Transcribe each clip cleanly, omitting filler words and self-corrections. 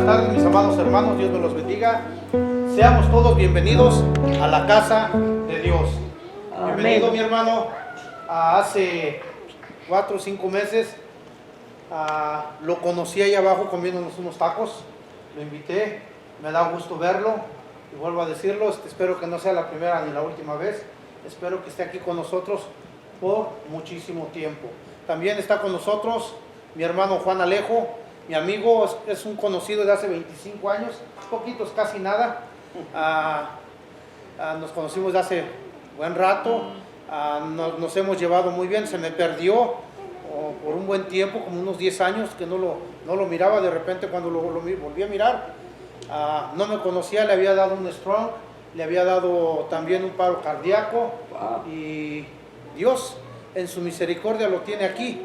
buenas tardes, mis amados hermanos, Dios me los bendiga. Seamos todos bienvenidos a la casa de Dios. Amén. Bienvenido, mi hermano. Hace 4 o 5 meses lo conocí ahí abajo comiéndonos unos tacos. Lo invité, me da gusto verlo y vuelvo a decirlo, espero que no sea la primera ni la última vez. Espero que esté aquí con nosotros por muchísimo tiempo. También está con nosotros mi hermano Juan Alejo, mi amigo, es un conocido de hace 25 años, poquitos, casi nada. Nos conocimos de hace buen rato, nos hemos llevado muy bien. Se me perdió por un buen tiempo, como unos 10 años que no lo miraba. De repente cuando lo volví a mirar, no me conocía, le había dado un stroke, le había dado también un paro cardíaco. Wow. Y Dios en su misericordia lo tiene aquí.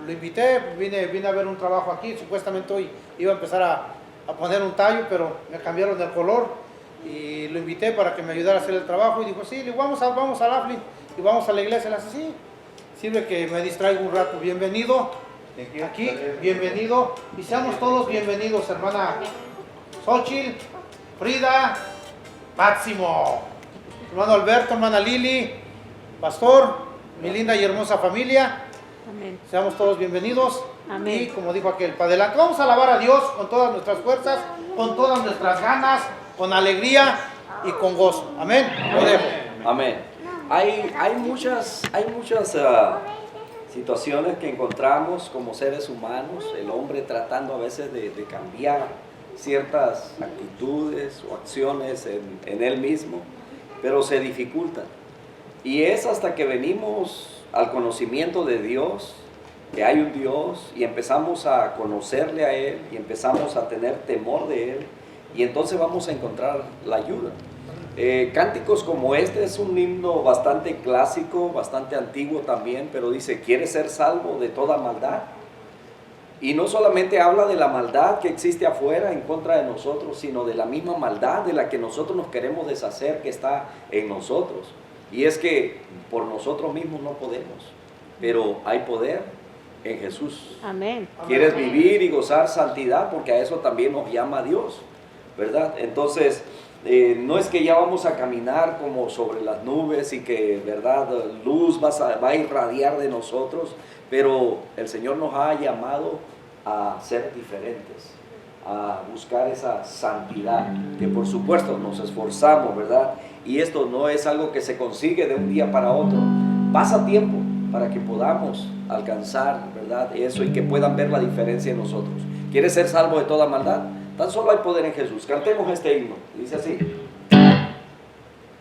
Lo invité, vine a ver un trabajo aquí. Supuestamente hoy iba a empezar a poner un tallo, pero me cambiaron el color y lo invité para que me ayudara a hacer el trabajo y dijo, sí, le digo, vamos al Afli y vamos a la iglesia. Le dice, sí, sirve que me distraigo un rato. Bienvenido aquí, bienvenido, y seamos todos bienvenidos, hermana Xochitl, Frida, Máximo, hermano Alberto, hermana Lili, pastor, mi linda y hermosa familia. Amén. Seamos todos bienvenidos. Amén. Y como dijo aquel, para adelante. Vamos a alabar a Dios con todas nuestras fuerzas, con todas nuestras ganas, con alegría y con gozo. Amén. Lo dejo. Amén. Hay muchas situaciones que encontramos como seres humanos, el hombre tratando a veces de cambiar ciertas actitudes o acciones en él mismo, pero se dificultan. Y es hasta que venimos al conocimiento de Dios, que hay un Dios, y empezamos a conocerle a Él, y empezamos a tener temor de Él, y entonces vamos a encontrar la ayuda. Cánticos como este es un himno bastante clásico, bastante antiguo también, pero dice, ¿quieres ser salvo de toda maldad? Y no solamente habla de la maldad que existe afuera en contra de nosotros, sino de la misma maldad de la que nosotros nos queremos deshacer, que está en nosotros. Y es que por nosotros mismos no podemos, pero hay poder en Jesús. Amén. ¿Quieres vivir y gozar santidad? Porque a eso también nos llama Dios, ¿verdad? Entonces, no es que ya vamos a caminar como sobre las nubes y que, ¿verdad?, luz va a irradiar de nosotros, pero el Señor nos ha llamado a ser diferentes, a buscar esa santidad, que por supuesto nos esforzamos, ¿verdad? Y esto no es algo que se consigue de un día para otro. Pasa tiempo para que podamos alcanzar, ¿verdad?, eso, y que puedan ver la diferencia en nosotros. ¿Quieres ser salvo de toda maldad? Tan solo hay poder en Jesús. Cantemos este himno. Dice así.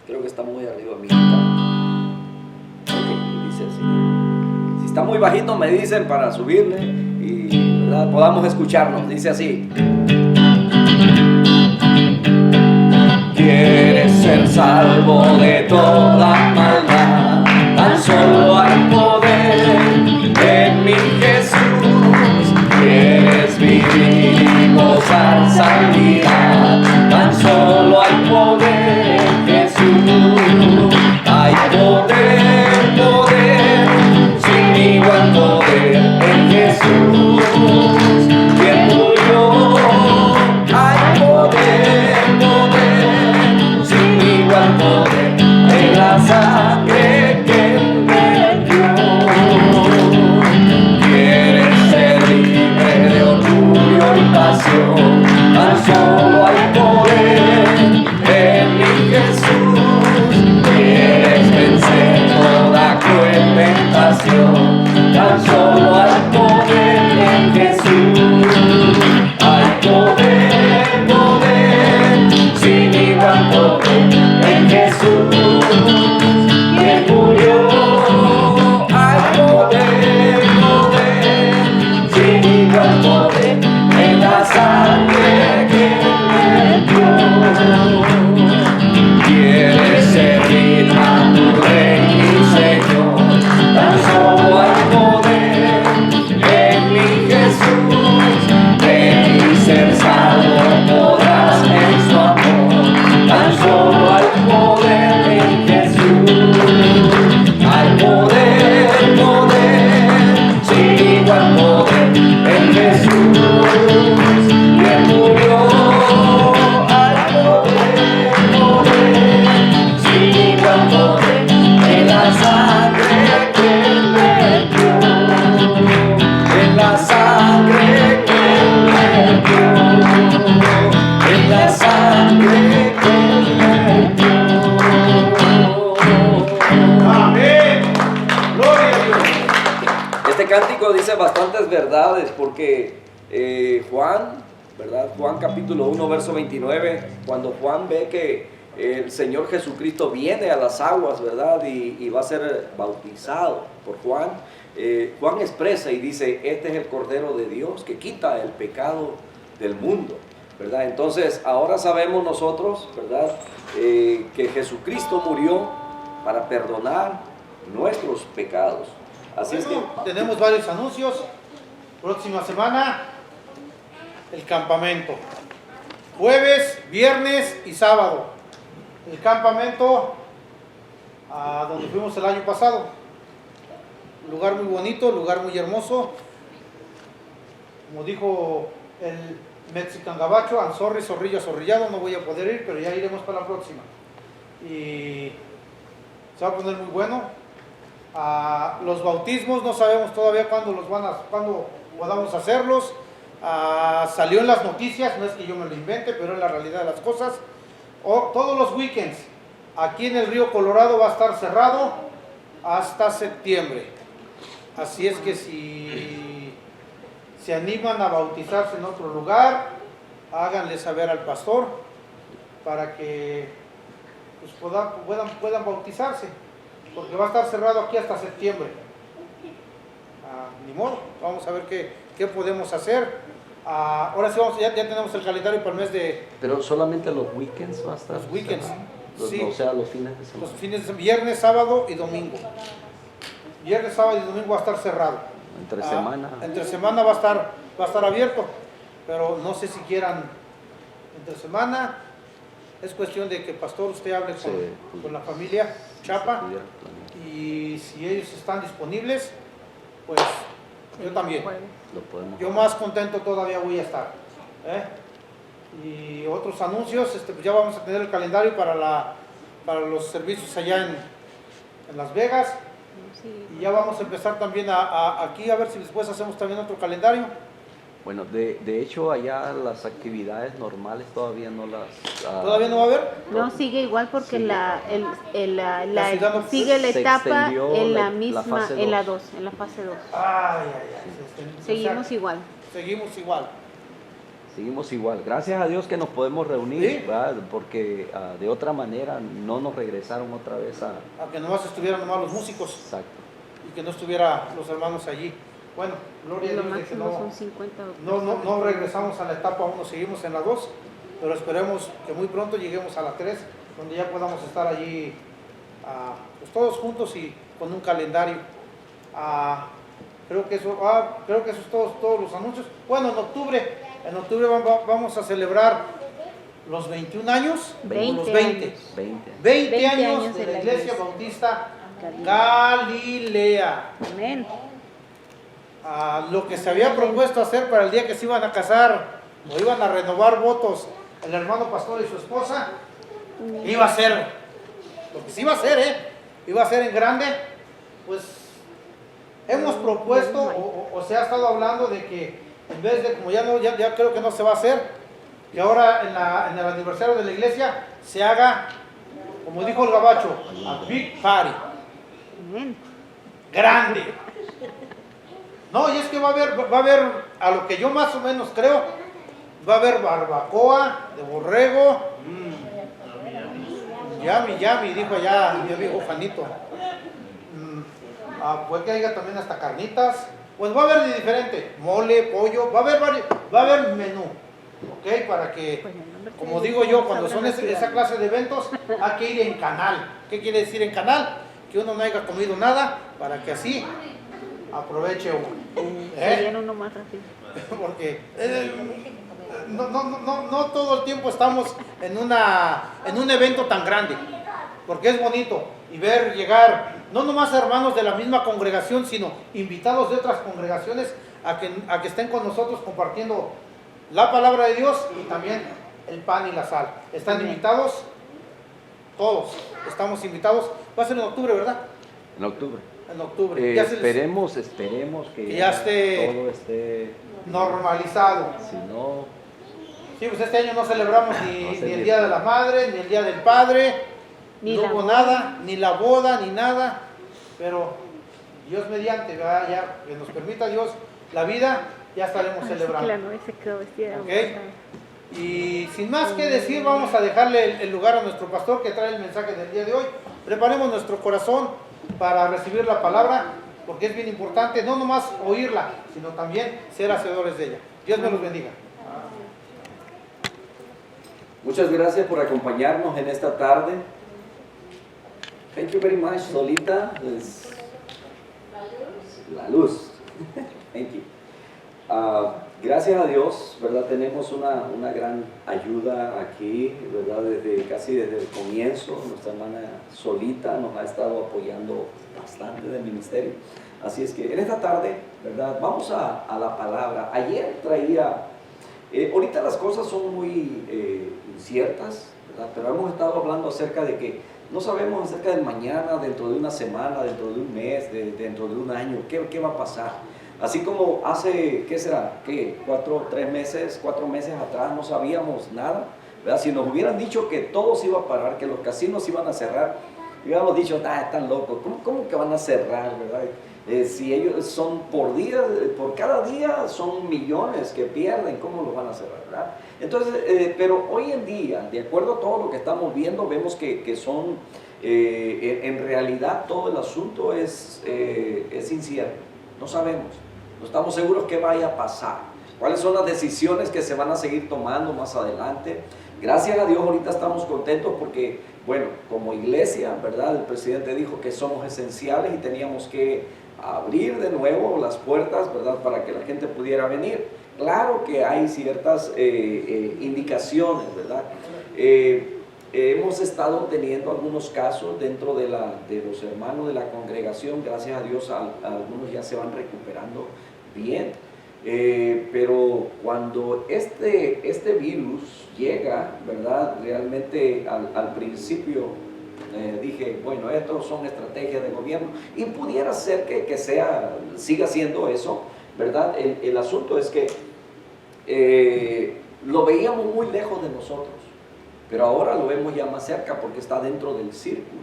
Creo que está muy arriba mi guitarra. Ok, dice así. Si está muy bajito me dicen para subirle y, ¿verdad?, podamos escucharnos. Dice así. ¿Quieres ser salvo de toda maldad? Tan solo hay poder en mi Jesús. ¿Quieres vivir y gozar santidad? Tan solo hay poder en Jesús. Hay poder, poder, sin igual poder en Jesús. Quien murió, hay poder, poder, sin igual poder en la sangre que me dio. Quieres ser libre de orgullo y pasión, tan solo hay poder en mi Jesús. Quieres vencer toda cruel tentación, tan solo hay poder en Jesús. Hay poder, poder, sin igual poder en Jesús. Quien murió, hay poder, poder, sin igual poder en la sangre que dice bastantes verdades, porque Juan, ¿verdad? Juan capítulo 1, verso 29, cuando Juan ve que el Señor Jesucristo viene a las aguas, ¿verdad? Y va a ser bautizado por Juan. Juan expresa y dice, este es el Cordero de Dios que quita el pecado del mundo, ¿verdad? Entonces, ahora sabemos nosotros, ¿verdad? Que Jesucristo murió para perdonar nuestros pecados. Así es que tenemos varios anuncios. Próxima semana, el campamento. Jueves, viernes y sábado. El campamento a donde fuimos el año pasado. Lugar muy bonito, lugar muy hermoso. Como dijo el Mexican Gabacho, I'm sorry, zorrillo, zorrillado, no voy a poder ir, pero ya iremos para la próxima. Y se va a poner muy bueno. Los bautismos no sabemos todavía cuándo podamos hacerlos. Salió en las noticias, no es que yo me lo invente, pero es la realidad de las cosas. Todos los weekends aquí en el río Colorado va a estar cerrado hasta septiembre. Así es que si se animan a bautizarse en otro lugar, háganle saber al pastor para que pues, puedan bautizarse, porque va a estar cerrado aquí hasta septiembre. Ni modo, vamos a ver qué podemos hacer. Ahora sí, ya tenemos el calendario para el mes de... Pero solamente los weekends va a estar. Los weekends, sí. O sea, los fines de semana. Los fines de viernes, sábado y domingo. Viernes, sábado y domingo va a estar cerrado. Entre semana. Entre semana va a estar abierto, pero no sé si quieran entre semana. Es cuestión de que pastor usted hable con la familia Chapa, y si ellos están disponibles, pues yo también. Yo más contento todavía voy a estar. Y otros anuncios, pues ya vamos a tener el calendario para los servicios allá en Las Vegas. Y ya vamos a empezar también aquí a ver si después hacemos también otro calendario. Bueno, de hecho allá las actividades normales todavía no las... ¿Todavía no va a haber? No, sigue igual porque ciudad sigue la se etapa extendió en la la misma, fase en la dos. 2, en la fase 2. Ay. Seguimos igual. Seguimos igual. Seguimos igual. Gracias a Dios que nos podemos reunir, ¿Sí? ¿verdad? Porque de otra manera no nos regresaron otra vez a... A que nomás estuvieran nomás los músicos. Exacto. Y que no estuvieran los hermanos allí. Bueno, gloria a Lo Dios de que máximo son 50 no regresamos a la etapa 1, seguimos en la 2, pero esperemos que muy pronto lleguemos a la 3, donde ya podamos estar allí pues todos juntos y con un calendario. Creo que eso es todos los anuncios. Bueno, en octubre vamos a celebrar los 21 años, 20 años de la Iglesia Bautista Galilea. Amén. Lo que se había propuesto hacer para el día que se iban a casar o iban a renovar votos el hermano pastor y su esposa, iba a ser lo que se iba a hacer, iba a ser en grande. Pues hemos propuesto o se ha estado hablando de que en vez de, como ya creo que no se va a hacer, que ahora en el aniversario de la iglesia se haga, como dijo el gabacho, a big party. Amén. Grande. No, y es que va a haber, a lo que yo más o menos creo, va a haber barbacoa de borrego. Yami, dijo allá mi amigo Juanito. Puede que haya también hasta carnitas. Pues va a haber de diferente, mole, pollo, va a haber menú. ¿Ok? Para que, como digo yo, cuando son esa clase de eventos, hay que ir en canal. ¿Qué quiere decir en canal? Que uno no haya comido nada, para que así aproveche uno. Serían uno más rápido. Porque no todo el tiempo estamos en un evento tan grande, porque es bonito y ver llegar no nomás hermanos de la misma congregación, sino invitados de otras congregaciones a que estén con nosotros compartiendo la palabra de Dios y también el pan y la sal. Están invitados todos, estamos invitados. Va a ser en octubre, ¿verdad? En octubre. En octubre. Esperemos que ya esté todo esté normalizado. Si no, sí, pues este año no celebramos ni el Día de la Madre, ni el Día del Padre, no hubo nada, ni la boda, ni nada, pero Dios mediante, ¿verdad? Ya que nos permita Dios la vida, ya estaremos Así que celebrando. la novia se quedó vestida de Ok. rosado. Y sin más que decir, vamos a dejarle el lugar a nuestro pastor que trae el mensaje del día de hoy. Preparemos nuestro corazón para recibir la palabra, porque es bien importante no nomás oírla, sino también ser hacedores de ella. Dios me los bendiga. Muchas gracias por acompañarnos en esta tarde. Thank you very much, Solita. Es la luz. Thank you. Gracias a Dios, ¿verdad? Tenemos una gran ayuda aquí, ¿verdad? Casi desde el comienzo, nuestra hermana Solita nos ha estado apoyando bastante del ministerio. Así es que en esta tarde, ¿verdad? Vamos a la palabra. Ayer traía, ahorita las cosas son muy inciertas, ¿verdad? Pero hemos estado hablando acerca de que no sabemos acerca del mañana, dentro de una semana, dentro de un mes, dentro de un año, qué va a pasar. Así como hace, ¿qué será? ¿Qué? 4 meses atrás no sabíamos nada, ¿verdad? Si nos hubieran dicho que todo se iba a parar, que los casinos iban a cerrar, hubiéramos dicho, están locos, ¿cómo que van a cerrar, verdad? Si ellos son por día, por cada día son millones que pierden, ¿cómo los van a cerrar, verdad? Entonces, pero hoy en día, de acuerdo a todo lo que estamos viendo, vemos que son, en realidad todo el asunto es incierto, no sabemos. No estamos seguros qué vaya a pasar, cuáles son las decisiones que se van a seguir tomando más adelante. Gracias a Dios ahorita estamos contentos porque, bueno, como iglesia, ¿verdad? El presidente dijo que somos esenciales y teníamos que abrir de nuevo las puertas, ¿verdad? Para que la gente pudiera venir. Claro que hay ciertas indicaciones, ¿verdad? Hemos estado teniendo algunos casos dentro de los hermanos de la congregación. Gracias a Dios algunos ya se van recuperando bien, pero cuando este virus llega, ¿verdad? Realmente al principio dije, bueno, estos son estrategias de gobierno y pudiera ser que siga siendo eso, ¿verdad? El asunto es que lo veíamos muy lejos de nosotros, pero ahora lo vemos ya más cerca porque está dentro del círculo.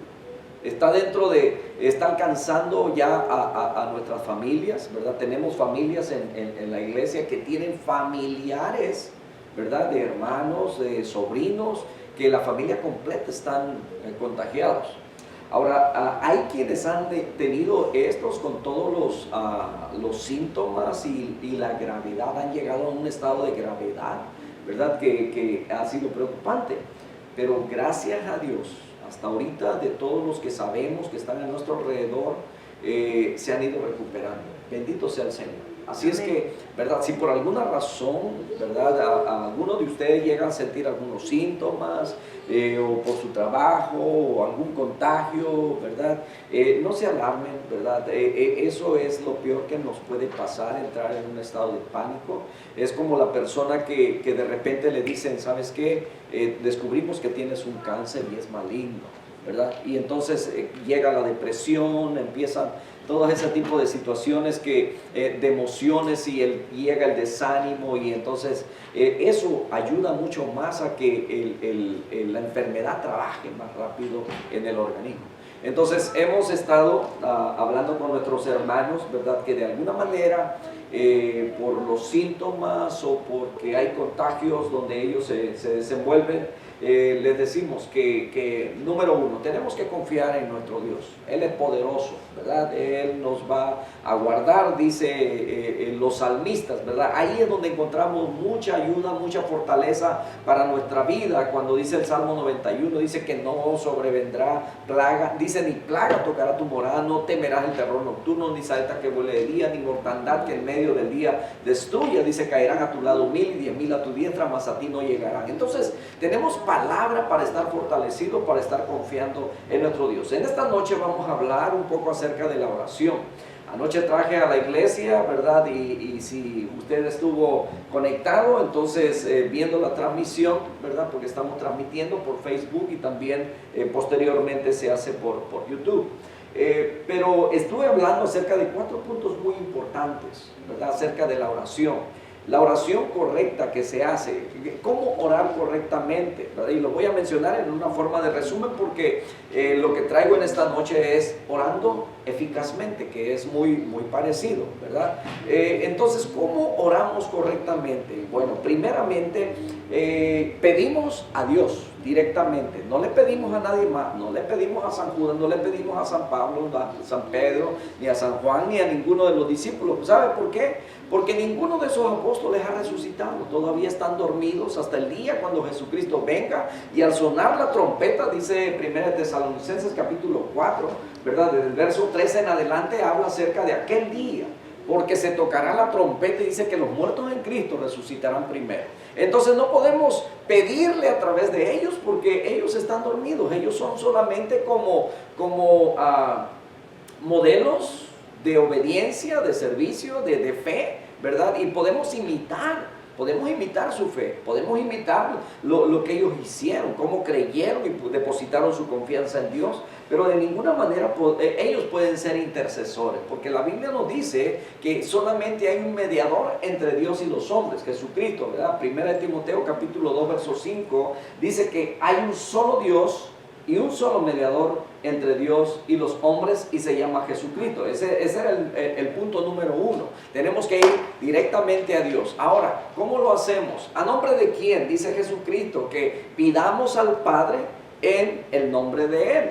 Está alcanzando ya a nuestras familias, ¿verdad? Tenemos familias en la iglesia que tienen familiares, ¿verdad? De hermanos, de sobrinos, que la familia completa están contagiados. Ahora, hay quienes han tenido estos con todos los síntomas y la gravedad, han llegado a un estado de gravedad, ¿verdad? Que ha sido preocupante, pero gracias a Dios, hasta ahorita de todos los que sabemos que están a nuestro alrededor, se han ido recuperando. Bendito sea el Señor. Así es que, ¿verdad? Si por alguna razón, ¿verdad? A algunos de ustedes llegan a sentir algunos síntomas, o por su trabajo, o algún contagio, ¿verdad? No se alarmen, ¿verdad? Eso es lo peor que nos puede pasar, entrar en un estado de pánico. Es como la persona que de repente le dicen, ¿sabes qué? Descubrimos que tienes un cáncer y es maligno, ¿verdad? Y entonces llega la depresión, empiezan todo ese tipo de situaciones de emociones y llega el desánimo, y entonces eso ayuda mucho más a que la enfermedad trabaje más rápido en el organismo. Entonces hemos estado hablando con nuestros hermanos, ¿verdad? Que de alguna manera por los síntomas o porque hay contagios donde ellos se desenvuelven, les decimos que número uno, tenemos que confiar en nuestro Dios. Él es poderoso, ¿verdad? Él nos va a guardar, dice los salmistas, ¿verdad? Ahí es donde encontramos mucha ayuda, mucha fortaleza para nuestra vida. Cuando dice el Salmo 91, dice que no sobrevendrá plaga, dice ni plaga tocará tu morada, no temerás el terror nocturno, ni saeta que vuele de día, ni mortandad que en medio del día destruya. Dice, caerán a tu lado 1000 y 10.000 a tu diestra, mas a ti no llegarán. Entonces tenemos palabra para estar fortalecidos, para estar confiando en nuestro Dios. En esta noche vamos a hablar un poco acerca de la oración. Anoche traje a la iglesia, ¿verdad? Y si usted estuvo conectado, entonces viendo la transmisión, ¿verdad? Porque estamos transmitiendo por Facebook y también posteriormente se hace por YouTube. Pero estuve hablando acerca de 4 puntos muy importantes, ¿verdad? Acerca de la oración. la oración correcta que se hace, cómo orar correctamente, ¿verdad? Y lo voy a mencionar en una forma de resumen porque lo que traigo en esta noche es orando eficazmente, que es muy parecido, ¿verdad? Entonces, ¿cómo oramos correctamente? Bueno, primeramente pedimos a Dios directamente, no le pedimos a nadie más, no le pedimos a San Judas, no le pedimos a San Pablo, a San Pedro, ni a San Juan, ni a ninguno de los discípulos. ¿Sabe por qué? Porque ninguno de esos apóstoles ha resucitado, todavía están dormidos hasta el día cuando Jesucristo venga, y al sonar la trompeta, dice 1 Tesalonicenses capítulo 4, ¿verdad? Desde el verso 13 en adelante habla acerca de aquel día, porque se tocará la trompeta y dice que los muertos en Cristo resucitarán primero. Entonces no podemos pedirle a través de ellos porque ellos están dormidos, ellos son solamente como modelos de obediencia, de servicio, de fe, ¿verdad? Y podemos imitar su fe, podemos imitar lo que ellos hicieron, cómo creyeron y depositaron su confianza en Dios, pero de ninguna manera ellos pueden ser intercesores, porque la Biblia nos dice que solamente hay un mediador entre Dios y los hombres, Jesucristo, ¿verdad? 1 Timoteo capítulo 2 verso 5 dice que hay un solo Dios y un solo mediador entre Dios y los hombres, y se llama Jesucristo. Ese era el punto número 1. Tenemos que ir directamente a Dios. Ahora, ¿cómo lo hacemos? ¿A nombre de quién? Dice Jesucristo que pidamos al Padre en el nombre de Él.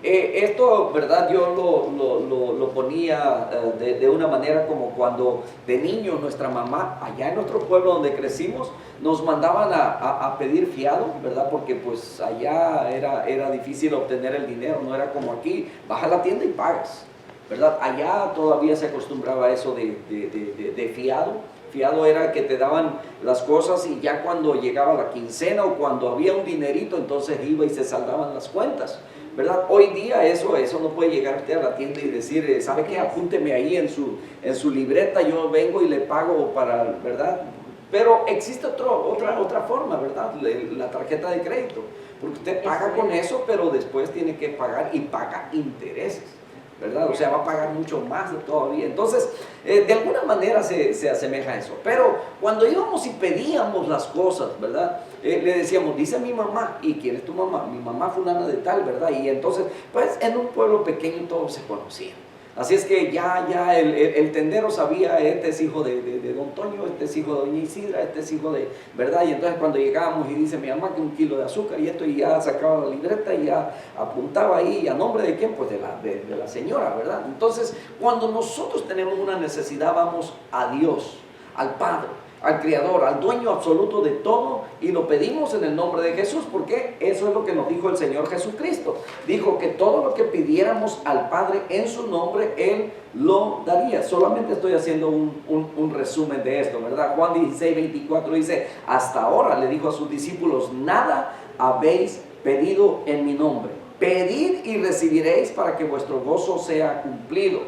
Esto, ¿verdad? Yo lo ponía de una manera como cuando de niños nuestra mamá, allá en nuestro pueblo donde crecimos, nos mandaban a pedir fiado, ¿verdad? Porque pues allá era difícil obtener el dinero, no era como aquí, vas a la tienda y pagas, ¿verdad? Allá todavía se acostumbraba a eso de fiado. Fiado era que te daban las cosas y ya cuando llegaba la quincena o cuando había un dinerito, entonces iba y se saldaban las cuentas, ¿verdad? Hoy día eso no puede llegar usted a la tienda y decir, ¿sabe qué? Apúnteme ahí en su libreta, yo vengo y le pago para, ¿verdad? Pero existe otra forma, ¿verdad? La tarjeta de crédito, porque usted paga con eso, pero después tiene que pagar y paga intereses, ¿verdad? O sea, va a pagar mucho más todavía. Entonces, de alguna manera se asemeja a eso. Pero cuando íbamos y pedíamos las cosas, ¿verdad? Le decíamos, dice mi mamá, ¿y quién es tu mamá? Mi mamá fulana de tal, ¿verdad? Y entonces, pues en un pueblo pequeño todos se conocían. Así es que ya el tendero sabía, este es hijo de don Toño, este es hijo de doña Isidra, este es hijo de, ¿verdad? Y entonces cuando llegábamos y dice mi mamá que 1 kilo de azúcar y esto, y ya sacaba la libreta y ya apuntaba ahí, ¿a nombre de quién? Pues de la señora, ¿verdad? Entonces, cuando nosotros tenemos una necesidad, vamos a Dios, al Padre, al Creador, al dueño absoluto de todo, y lo pedimos en el nombre de Jesús, porque eso es lo que nos dijo el Señor Jesucristo. Dijo que todo lo que pidiéramos al Padre en su nombre, Él lo daría. Solamente estoy haciendo un resumen de esto, ¿verdad? Juan 16, 24 dice, hasta ahora le dijo a sus discípulos, nada habéis pedido en mi nombre. Pedid y recibiréis para que vuestro gozo sea cumplido.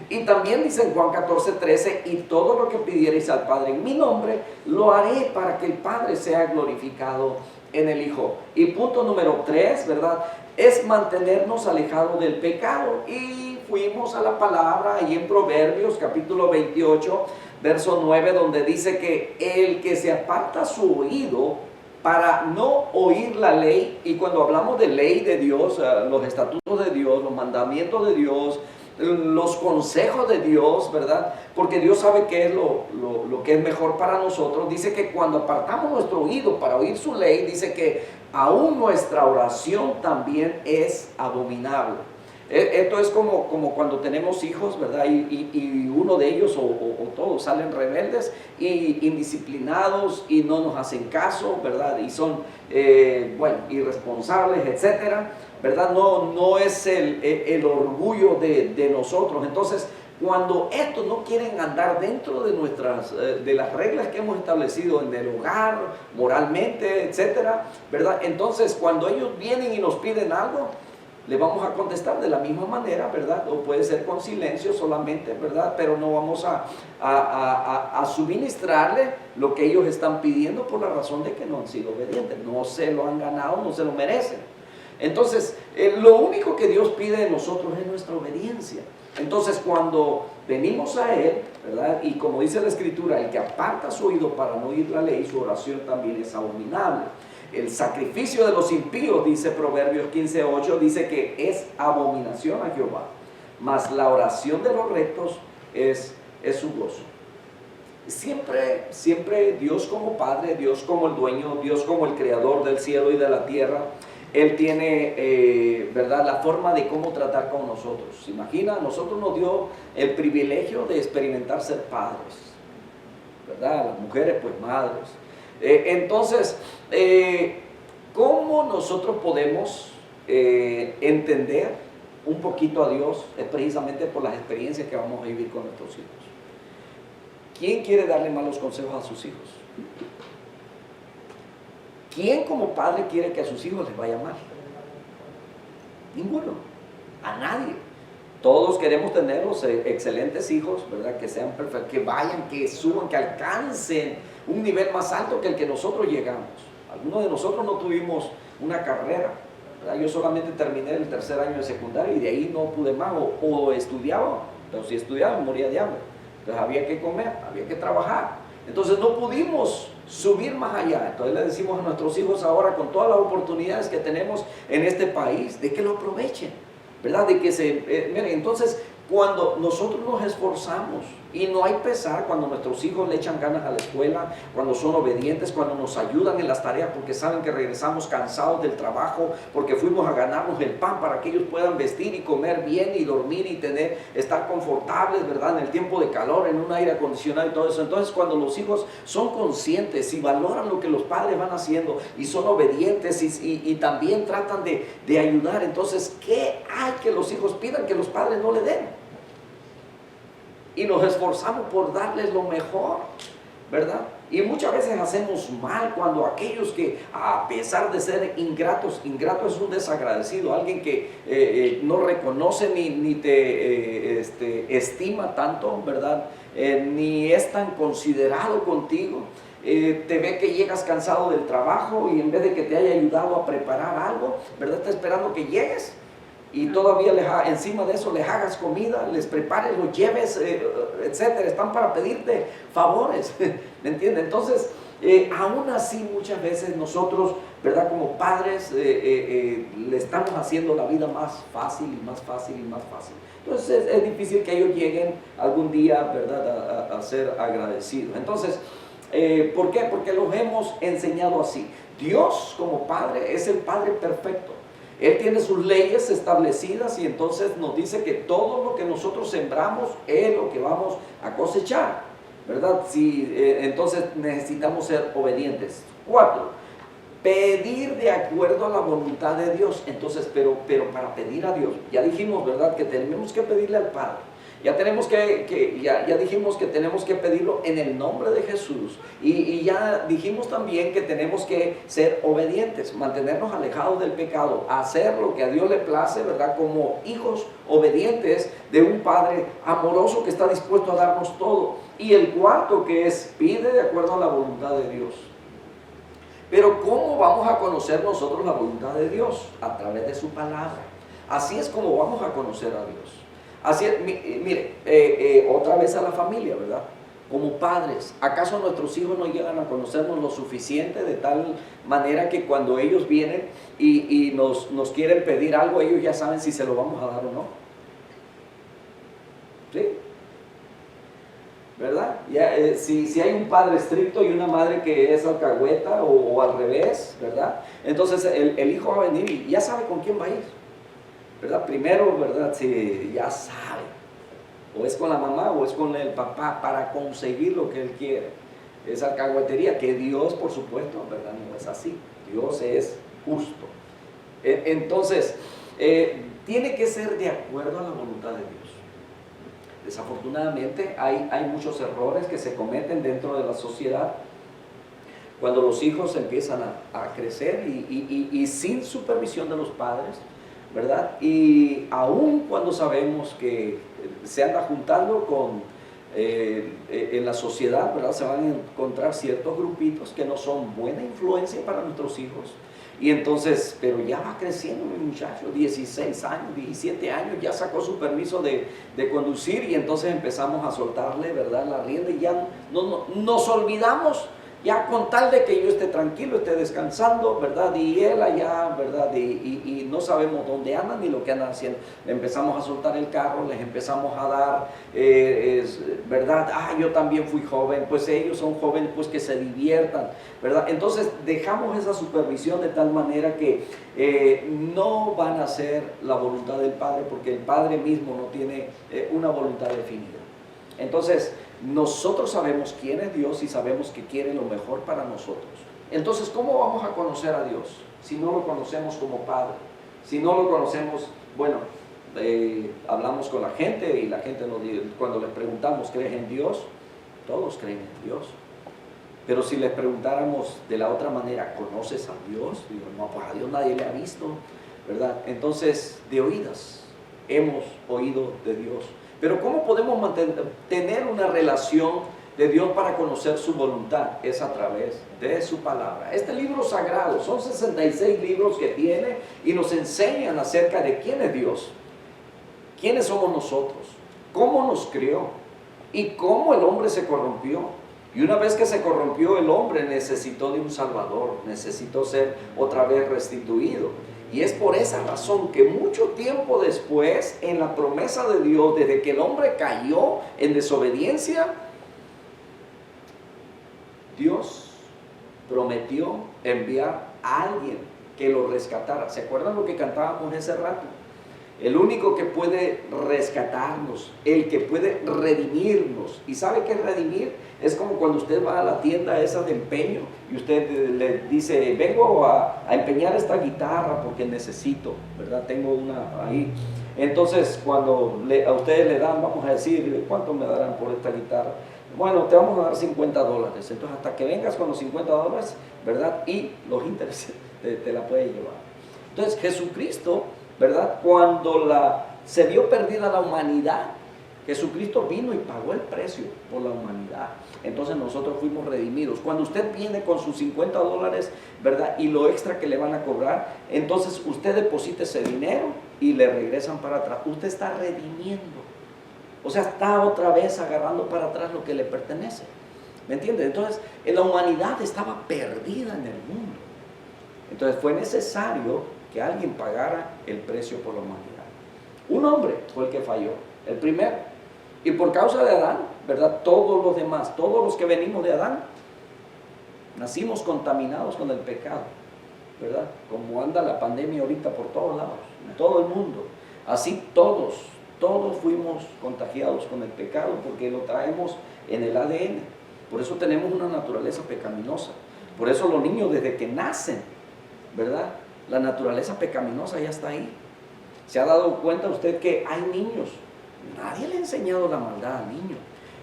Y también dice en Juan 14, 13, y todo lo que pidierais al Padre en mi nombre, lo haré para que el Padre sea glorificado en el Hijo. Y punto número 3, ¿verdad? Es mantenernos alejados del pecado. Y fuimos a la palabra ahí en Proverbios, capítulo 28, verso 9, donde dice que el que se aparta su oído para no oír la ley, y cuando hablamos de ley de Dios, los estatutos de Dios, los mandamientos de Dios, los consejos de Dios, ¿verdad? Porque Dios sabe qué es lo que es mejor para nosotros. Dice que cuando apartamos nuestro oído para oír su ley, dice que aún nuestra oración también es abominable. Esto es como cuando tenemos hijos, ¿verdad? Y uno de ellos o todos salen rebeldes y indisciplinados y no nos hacen caso, ¿verdad? Y son, irresponsables, etcétera, ¿verdad? No es el orgullo de nosotros. Entonces, cuando estos no quieren andar dentro de las reglas que hemos establecido en el hogar, moralmente, etcétera, ¿verdad? Entonces, cuando ellos vienen y nos piden algo, le vamos a contestar de la misma manera, ¿verdad? O puede ser con silencio solamente, ¿verdad? Pero no vamos a suministrarle lo que ellos están pidiendo por la razón de que no han sido obedientes, no se lo han ganado, no se lo merecen. Entonces, lo único que Dios pide de nosotros es nuestra obediencia. Entonces, cuando venimos a Él, ¿verdad? Y como dice la Escritura, el que aparta su oído para no oír la ley, su oración también es abominable. El sacrificio de los impíos, dice Proverbios 15:8, dice que es abominación a Jehová, mas la oración de los rectos es su gozo. Siempre Dios como Padre, Dios como el dueño, Dios como el creador del cielo y de la tierra, Él tiene, ¿verdad?, la forma de cómo tratar con nosotros. ¿Se imagina? A nosotros nos dio el privilegio de experimentar ser padres, ¿verdad? Las mujeres, pues madres. Entonces, ¿cómo nosotros podemos entender un poquito a Dios? Es precisamente por las experiencias que vamos a vivir con nuestros hijos. ¿Quién quiere darle malos consejos a sus hijos? ¿Quién como padre quiere que a sus hijos les vaya mal? Ninguno, a nadie. Todos queremos tener los excelentes hijos, ¿verdad? Que sean perfectos, que vayan, que suban, que alcancen un nivel más alto que el que nosotros llegamos. Algunos de nosotros no tuvimos una carrera, ¿verdad? Yo solamente terminé el tercer año de secundaria y de ahí no pude más, o estudiaba, pero si estudiaba moría de hambre. Entonces había que comer, había que trabajar. Entonces no pudimos subir más allá. Entonces le decimos a nuestros hijos ahora, con todas las oportunidades que tenemos en este país, de que lo aprovechen, ¿verdad? De que miren, entonces cuando nosotros nos esforzamos y no hay pesar, cuando nuestros hijos le echan ganas a la escuela, cuando son obedientes, cuando nos ayudan en las tareas porque saben que regresamos cansados del trabajo, porque fuimos a ganarnos el pan para que ellos puedan vestir y comer bien y dormir y estar confortables, ¿verdad? En el tiempo de calor, en un aire acondicionado y todo eso. Entonces cuando los hijos son conscientes y valoran lo que los padres van haciendo y son obedientes y también tratan de ayudar, entonces ¿qué hay que los hijos pidan que los padres no le den? Y nos esforzamos por darles lo mejor, ¿verdad? Y muchas veces hacemos mal cuando aquellos que, a pesar de ser ingratos, ingrato es un desagradecido, alguien que no reconoce ni te estima tanto, ¿verdad? Ni es tan considerado contigo. Te ve que llegas cansado del trabajo y en vez de que te haya ayudado a preparar algo, ¿verdad? Está esperando que llegues. Y todavía encima de eso les hagas comida, les prepares, los lleves, etcétera. Están para pedirte favores, ¿me entiendes? Entonces, aún así muchas veces nosotros, ¿verdad? Como padres, le estamos haciendo la vida más fácil y más fácil y más fácil. Entonces es difícil que ellos lleguen algún día, ¿verdad? A ser agradecidos. Entonces, ¿por qué? Porque los hemos enseñado así. Dios como Padre es el Padre perfecto. Él tiene sus leyes establecidas y entonces nos dice que todo lo que nosotros sembramos es lo que vamos a cosechar, ¿verdad? Entonces necesitamos ser obedientes. 4, pedir de acuerdo a la voluntad de Dios. Entonces, pero para pedir a Dios, ya dijimos, ¿verdad? Que tenemos que pedirle al Padre. Ya dijimos que tenemos que pedirlo en el nombre de Jesús y ya dijimos también que tenemos que ser obedientes, mantenernos alejados del pecado, hacer lo que a Dios le place, ¿verdad? Como hijos obedientes de un Padre amoroso que está dispuesto a darnos todo. Y el 4, que es pide de acuerdo a la voluntad de Dios. Pero ¿cómo vamos a conocer nosotros la voluntad de Dios? A través de su palabra. Así es como vamos a conocer a Dios. Así es, mire, otra vez a la familia, ¿verdad? Como padres, ¿acaso nuestros hijos no llegan a conocernos lo suficiente de tal manera que cuando ellos vienen y nos quieren pedir algo, ellos ya saben si se lo vamos a dar o no? ¿Sí? ¿Verdad? Ya, si hay un padre estricto y una madre que es alcahueta o al revés, ¿verdad? Entonces el hijo va a venir y ya sabe con quién va a ir. ¿Verdad? Primero, ¿verdad? Si ya sabe, o es con la mamá o es con el papá para conseguir lo que él quiere. Esa alcahuetería que Dios, por supuesto, ¿verdad? No es así. Dios es justo. Entonces, tiene que ser de acuerdo a la voluntad de Dios. Desafortunadamente, hay muchos errores que se cometen dentro de la sociedad cuando los hijos empiezan a crecer y sin supervisión de los padres, ¿verdad? Y aún cuando sabemos que se anda juntando en la sociedad, ¿verdad? Se van a encontrar ciertos grupitos que no son buena influencia para nuestros hijos. Y entonces, pero ya va creciendo mi muchacho, 16 años, 17 años, ya sacó su permiso de conducir, y entonces empezamos a soltarle, ¿verdad?, la rienda, y ya nos olvidamos, ya con tal de que yo esté tranquilo, esté descansando, ¿verdad?, y él allá, ¿verdad?, y no sabemos dónde andan ni lo que andan haciendo. Le empezamos a soltar el carro, les empezamos a dar, ¿verdad?, yo también fui joven, pues ellos son jóvenes, pues que se diviertan, ¿verdad? Entonces dejamos esa supervisión de tal manera que no van a hacer la voluntad del Padre, porque el Padre mismo no tiene una voluntad definida. Entonces, nosotros sabemos quién es Dios y sabemos que quiere lo mejor para nosotros. Entonces, ¿cómo vamos a conocer a Dios si no lo conocemos como Padre? Si no lo conocemos, bueno, hablamos con la gente y la gente nos dice, cuando les preguntamos, ¿crees en Dios? Todos creen en Dios. Pero si les preguntáramos de la otra manera, ¿conoces a Dios? Digo, no, pues a Dios nadie le ha visto, ¿verdad? Entonces, de oídas hemos oído de Dios. Pero ¿cómo podemos tener una relación de Dios para conocer su voluntad? Es a través de su palabra. Este libro sagrado, son 66 libros que tiene y nos enseñan acerca de quién es Dios, quiénes somos nosotros, cómo nos creó y cómo el hombre se corrompió. Y una vez que se corrompió el hombre, necesitó de un Salvador, necesitó ser otra vez restituido. Y es por esa razón que mucho tiempo después, en la promesa de Dios, desde que el hombre cayó en desobediencia, Dios prometió enviar a alguien que lo rescatara. ¿Se acuerdan lo que cantábamos ese rato? El único que puede rescatarnos, el que puede redimirnos. ¿Y sabe qué es redimir? Es como cuando usted va a la tienda esa de empeño y usted le dice, vengo a empeñar esta guitarra porque necesito, ¿verdad? Tengo una ahí. Entonces, cuando a ustedes le dan, vamos a decir, ¿cuánto me darán por esta guitarra? Bueno, te vamos a dar $50. Entonces, hasta que vengas con los $50, ¿verdad? Y los intereses te la puede llevar. Entonces, Jesucristo, ¿verdad? Cuando se vio perdida la humanidad, Jesucristo vino y pagó el precio por la humanidad. Entonces nosotros fuimos redimidos. Cuando usted viene con sus $50, ¿verdad?, y lo extra que le van a cobrar, entonces usted deposita ese dinero y le regresan para atrás. Usted está redimiendo. O sea, está otra vez agarrando para atrás lo que le pertenece. ¿Me entiende? Entonces, la humanidad estaba perdida en el mundo. Entonces fue necesario que alguien pagara el precio por la humanidad. Un hombre fue el que falló, el primero. Y por causa de Adán, ¿verdad?, todos los demás, todos los que venimos de Adán, nacimos contaminados con el pecado, ¿verdad? Como anda la pandemia ahorita por todos lados, en todo el mundo. Así todos fuimos contagiados con el pecado porque lo traemos en el ADN. Por eso tenemos una naturaleza pecaminosa. Por eso los niños desde que nacen, ¿verdad?, la naturaleza pecaminosa ya está ahí. ¿Se ha dado cuenta usted que hay niños? Nadie le ha enseñado la maldad al niño,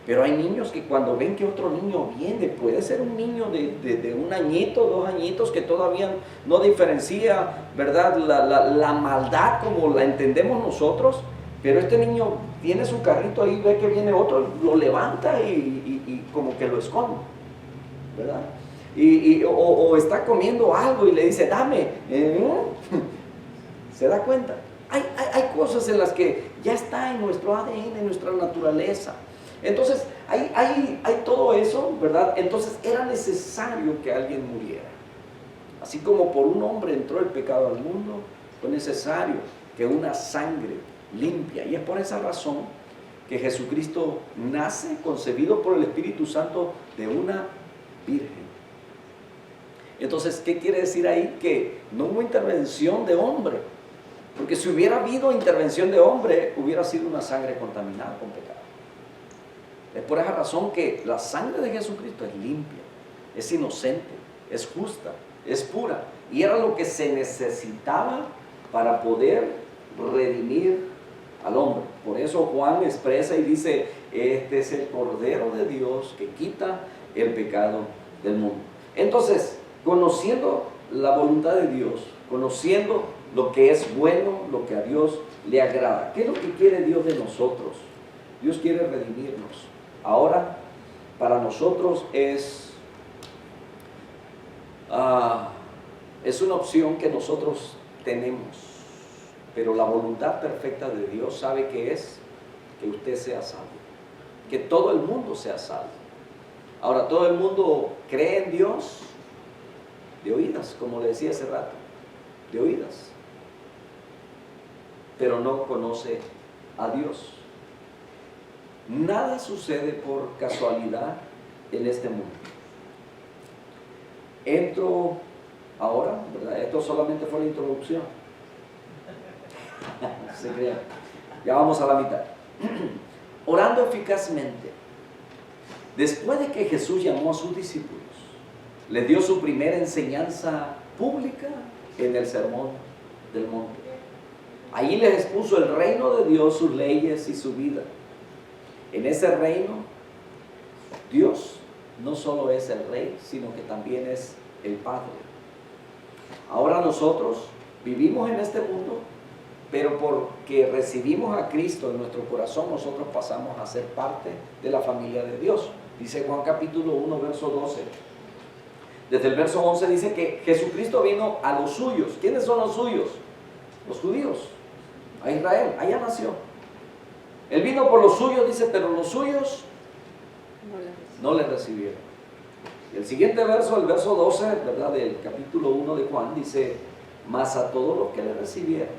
pero hay niños que cuando ven que otro niño viene, puede ser un niño de 1 añito, 2 añitos, que todavía no diferencia, ¿verdad?, la maldad como la entendemos nosotros, pero este niño tiene su carrito ahí, ve que viene otro, lo levanta y como que lo esconde, ¿verdad? O está comiendo algo y le dice, dame, ¿se da cuenta? Hay cosas en las que ya está en nuestro ADN, en nuestra naturaleza. Entonces, hay todo eso, ¿verdad? Entonces, era necesario que alguien muriera. Así como por un hombre entró el pecado al mundo, fue necesario que una sangre limpia. Y es por esa razón que Jesucristo nace concebido por el Espíritu Santo de una virgen. Entonces, ¿qué quiere decir ahí? Que no hubo intervención de hombre. Porque si hubiera habido intervención de hombre, hubiera sido una sangre contaminada con pecado. Es por esa razón que la sangre de Jesucristo es limpia, es inocente, es justa, es pura. Y era lo que se necesitaba para poder redimir al hombre. Por eso Juan expresa y dice, este es el Cordero de Dios que quita el pecado del mundo. Entonces, conociendo la voluntad de Dios, conociendo lo que es bueno, lo que a Dios le agrada. ¿Qué es lo que quiere Dios de nosotros? Dios quiere redimirnos. Ahora, para nosotros es una opción que nosotros tenemos, pero la voluntad perfecta de Dios sabe que es que usted sea salvo, que todo el mundo sea salvo. Ahora, todo el mundo cree en Dios de oídas, como le decía hace rato, de oídas, pero no conoce a Dios. Nada sucede por casualidad en este mundo. Entro ahora, ¿verdad? Esto solamente fue la introducción. No se crean. Ya vamos a la mitad. Orando eficazmente. Después de que Jesús llamó a sus discípulos, les dio su primera enseñanza pública en el Sermón del Monte. Allí les expuso el reino de Dios, sus leyes y su vida. En ese reino, Dios no solo es el Rey, sino que también es el Padre. Ahora nosotros vivimos en este mundo, pero porque recibimos a Cristo en nuestro corazón, nosotros pasamos a ser parte de la familia de Dios. Dice Juan capítulo 1, verso 12. Desde el verso 11 dice que Jesucristo vino a los suyos. ¿Quiénes son los suyos? Los judíos, a Israel, allá nació. Él vino por los suyos, dice, pero los suyos no le recibieron. Y el siguiente verso, el verso 12, ¿verdad?, del capítulo 1 de Juan, dice, mas a todos los que le recibieron,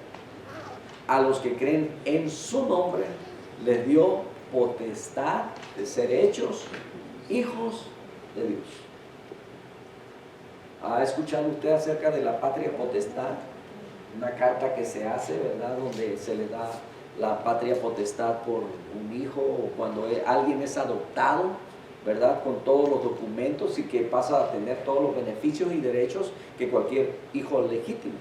a los que creen en su nombre, les dio potestad de ser hechos hijos de Dios. ¿Ha escuchado usted acerca de la patria potestad? Una carta que se hace, ¿verdad?, donde se le da la patria potestad por un hijo, o cuando alguien es adoptado, ¿verdad?, con todos los documentos y que pasa a tener todos los beneficios y derechos que cualquier hijo legítimo.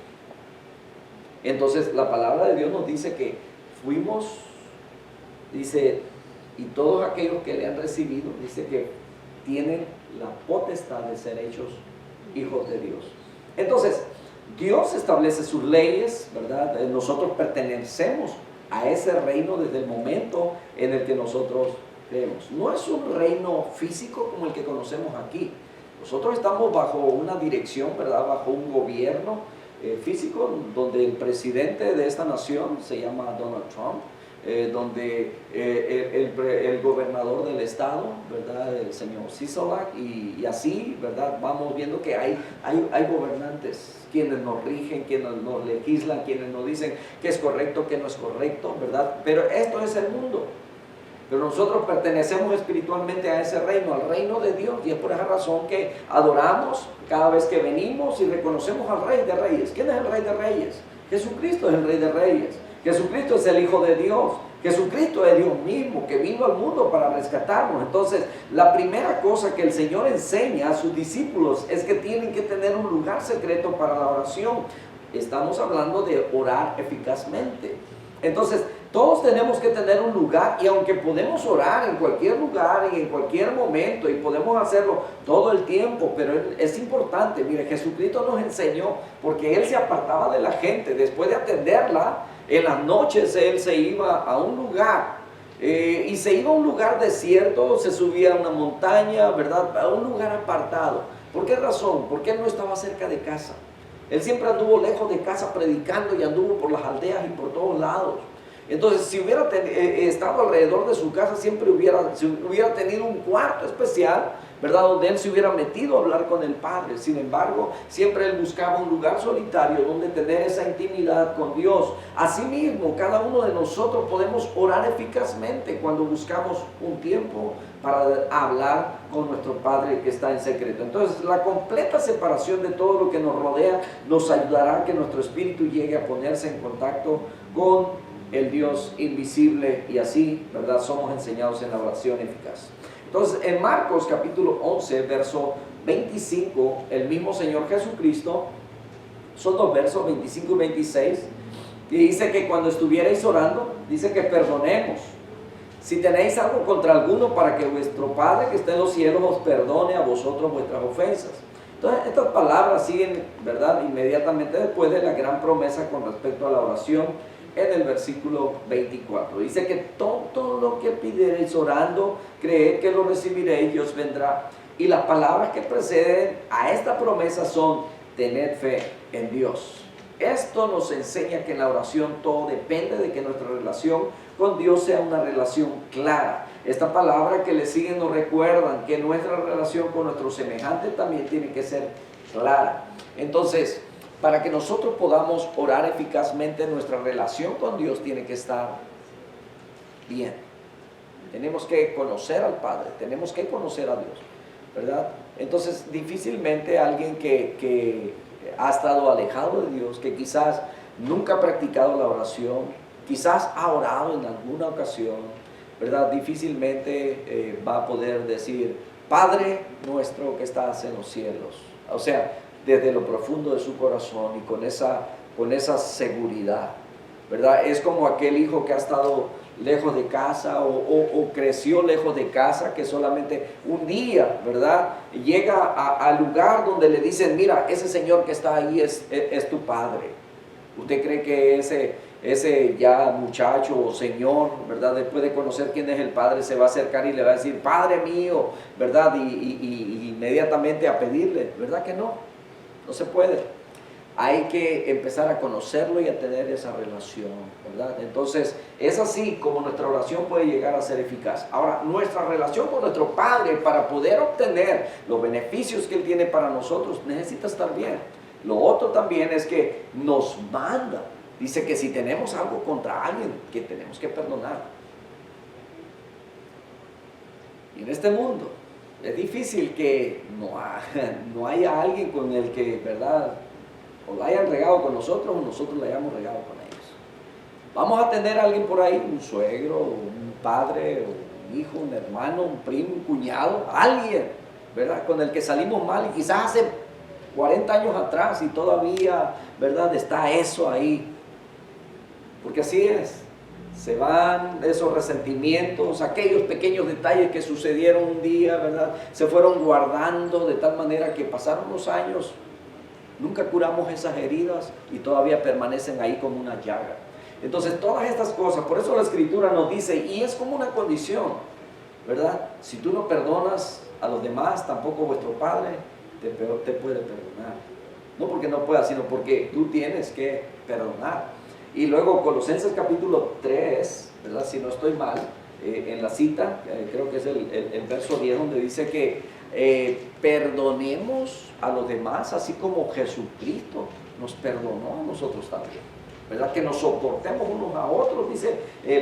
Entonces la palabra de Dios nos dice que fuimos, dice, y todos aquellos que le han recibido, dice que tienen la potestad de ser hechos hijos de Dios. Entonces, Dios establece sus leyes, ¿verdad? Nosotros pertenecemos a ese reino desde el momento en el que nosotros creemos. No es un reino físico como el que conocemos aquí. Nosotros estamos bajo una dirección, ¿verdad?, bajo un gobierno físico, donde el presidente de esta nación se llama Donald Trump, donde el gobernador del estado, ¿verdad?, el señor Sisolak, y así, ¿verdad?, vamos viendo que hay gobernantes, quienes nos rigen, quienes nos legislan, quienes nos dicen qué es correcto, qué no es correcto, ¿verdad? Pero esto es el mundo. Pero nosotros pertenecemos espiritualmente a ese reino, al reino de Dios, y es por esa razón que adoramos cada vez que venimos y reconocemos al Rey de Reyes. ¿Quién es el Rey de Reyes? Jesucristo es el Rey de Reyes. Jesucristo es el Hijo de Dios. Jesucristo es Dios mismo, que vino al mundo para rescatarnos. Entonces, la primera cosa que el Señor enseña a sus discípulos es que tienen que tener un lugar secreto para la oración. Estamos hablando de orar eficazmente. Entonces, todos tenemos que tener un lugar, y aunque podemos orar en cualquier lugar y en cualquier momento, y podemos hacerlo todo el tiempo, pero es importante. Mire, Jesucristo nos enseñó, porque Él se apartaba de la gente. Después de atenderla, en las noches Él se iba a un lugar, y se iba a un lugar desierto, se subía a una montaña, ¿verdad?, a un lugar apartado. ¿Por qué razón? Porque Él no estaba cerca de casa. Él siempre anduvo lejos de casa predicando, y anduvo por las aldeas y por todos lados. Entonces, si hubiera estado alrededor de su casa, siempre hubiera tenido un cuarto especial, ¿verdad?, donde él se hubiera metido a hablar con el Padre. Sin embargo, siempre él buscaba un lugar solitario donde tener esa intimidad con Dios. Asimismo, cada uno de nosotros podemos orar eficazmente cuando buscamos un tiempo para hablar con nuestro Padre que está en secreto. Entonces, la completa separación de todo lo que nos rodea nos ayudará a que nuestro espíritu llegue a ponerse en contacto con el Dios invisible, y así, ¿verdad?, somos enseñados en la oración eficaz. Entonces, en Marcos capítulo 11, verso 25, el mismo Señor Jesucristo, son dos versos, 25 y 26, y dice que cuando estuvierais orando, dice que perdonemos si tenéis algo contra alguno, para que vuestro Padre que está en los cielos os perdone a vosotros vuestras ofensas. Entonces, estas palabras siguen, ¿verdad?, inmediatamente después de la gran promesa con respecto a la oración, en el versículo 24. Dice que todo lo que pidiereis orando, creed que lo recibiréis y os vendrá. Y las palabras que preceden a esta promesa son: tened fe en Dios. Esto nos enseña que en la oración todo depende de que nuestra relación con Dios sea una relación clara. Esta palabra que le siguen nos recuerdan que nuestra relación con nuestros semejantes también tiene que ser clara. Entonces, para que nosotros podamos orar eficazmente, nuestra relación con Dios tiene que estar bien. Tenemos que conocer al Padre, tenemos que conocer a Dios, ¿verdad? Entonces, difícilmente alguien que ha estado alejado de Dios, que quizás nunca ha practicado la oración, quizás ha orado en alguna ocasión, ¿verdad? Difícilmente va a poder decir: Padre nuestro que estás en los cielos. O sea, desde lo profundo de su corazón y con esa seguridad, ¿verdad? Es como aquel hijo que ha estado lejos de casa o creció lejos de casa, que solamente un día, ¿verdad?, llega al lugar donde le dicen: mira, ese señor que está ahí es tu padre. ¿Usted cree que ese ya muchacho o señor, ¿verdad?, después de conocer quién es el padre, se va a acercar y le va a decir: Padre mío, ¿verdad?, y inmediatamente a pedirle? ¿Verdad que no? No se puede. Hay que empezar a conocerlo y a tener esa relación, ¿verdad? Entonces, es así como nuestra oración puede llegar a ser eficaz. Ahora, nuestra relación con nuestro Padre, para poder obtener los beneficios que Él tiene para nosotros, necesita estar bien. Lo otro también es que nos manda. Dice que si tenemos algo contra alguien, que tenemos que perdonar. Y en este mundo es difícil que no haya alguien con el que, ¿verdad?, o la hayan regado con nosotros o nosotros la hayamos regado con ellos. Vamos a tener a alguien por ahí, un suegro, un padre, un hijo, un hermano, un primo, un cuñado, alguien, ¿verdad?, con el que salimos mal y quizás hace 40 años atrás y todavía, ¿verdad?, está eso ahí. Porque así es. Se van esos resentimientos, aquellos pequeños detalles que sucedieron un día, ¿verdad?, se fueron guardando de tal manera que pasaron los años, nunca curamos esas heridas y todavía permanecen ahí como una llaga. Entonces, todas estas cosas, por eso la Escritura nos dice, y es como una condición, ¿verdad? Si tú no perdonas a los demás, tampoco vuestro Padre te puede perdonar. No porque no pueda, sino porque tú tienes que perdonar. Y luego Colosenses capítulo 3, ¿verdad?, si no estoy mal, en la cita, creo que es el verso 10, donde dice que perdonemos a los demás, así como Jesucristo nos perdonó a nosotros también, ¿verdad? Que nos soportemos unos a otros, dice,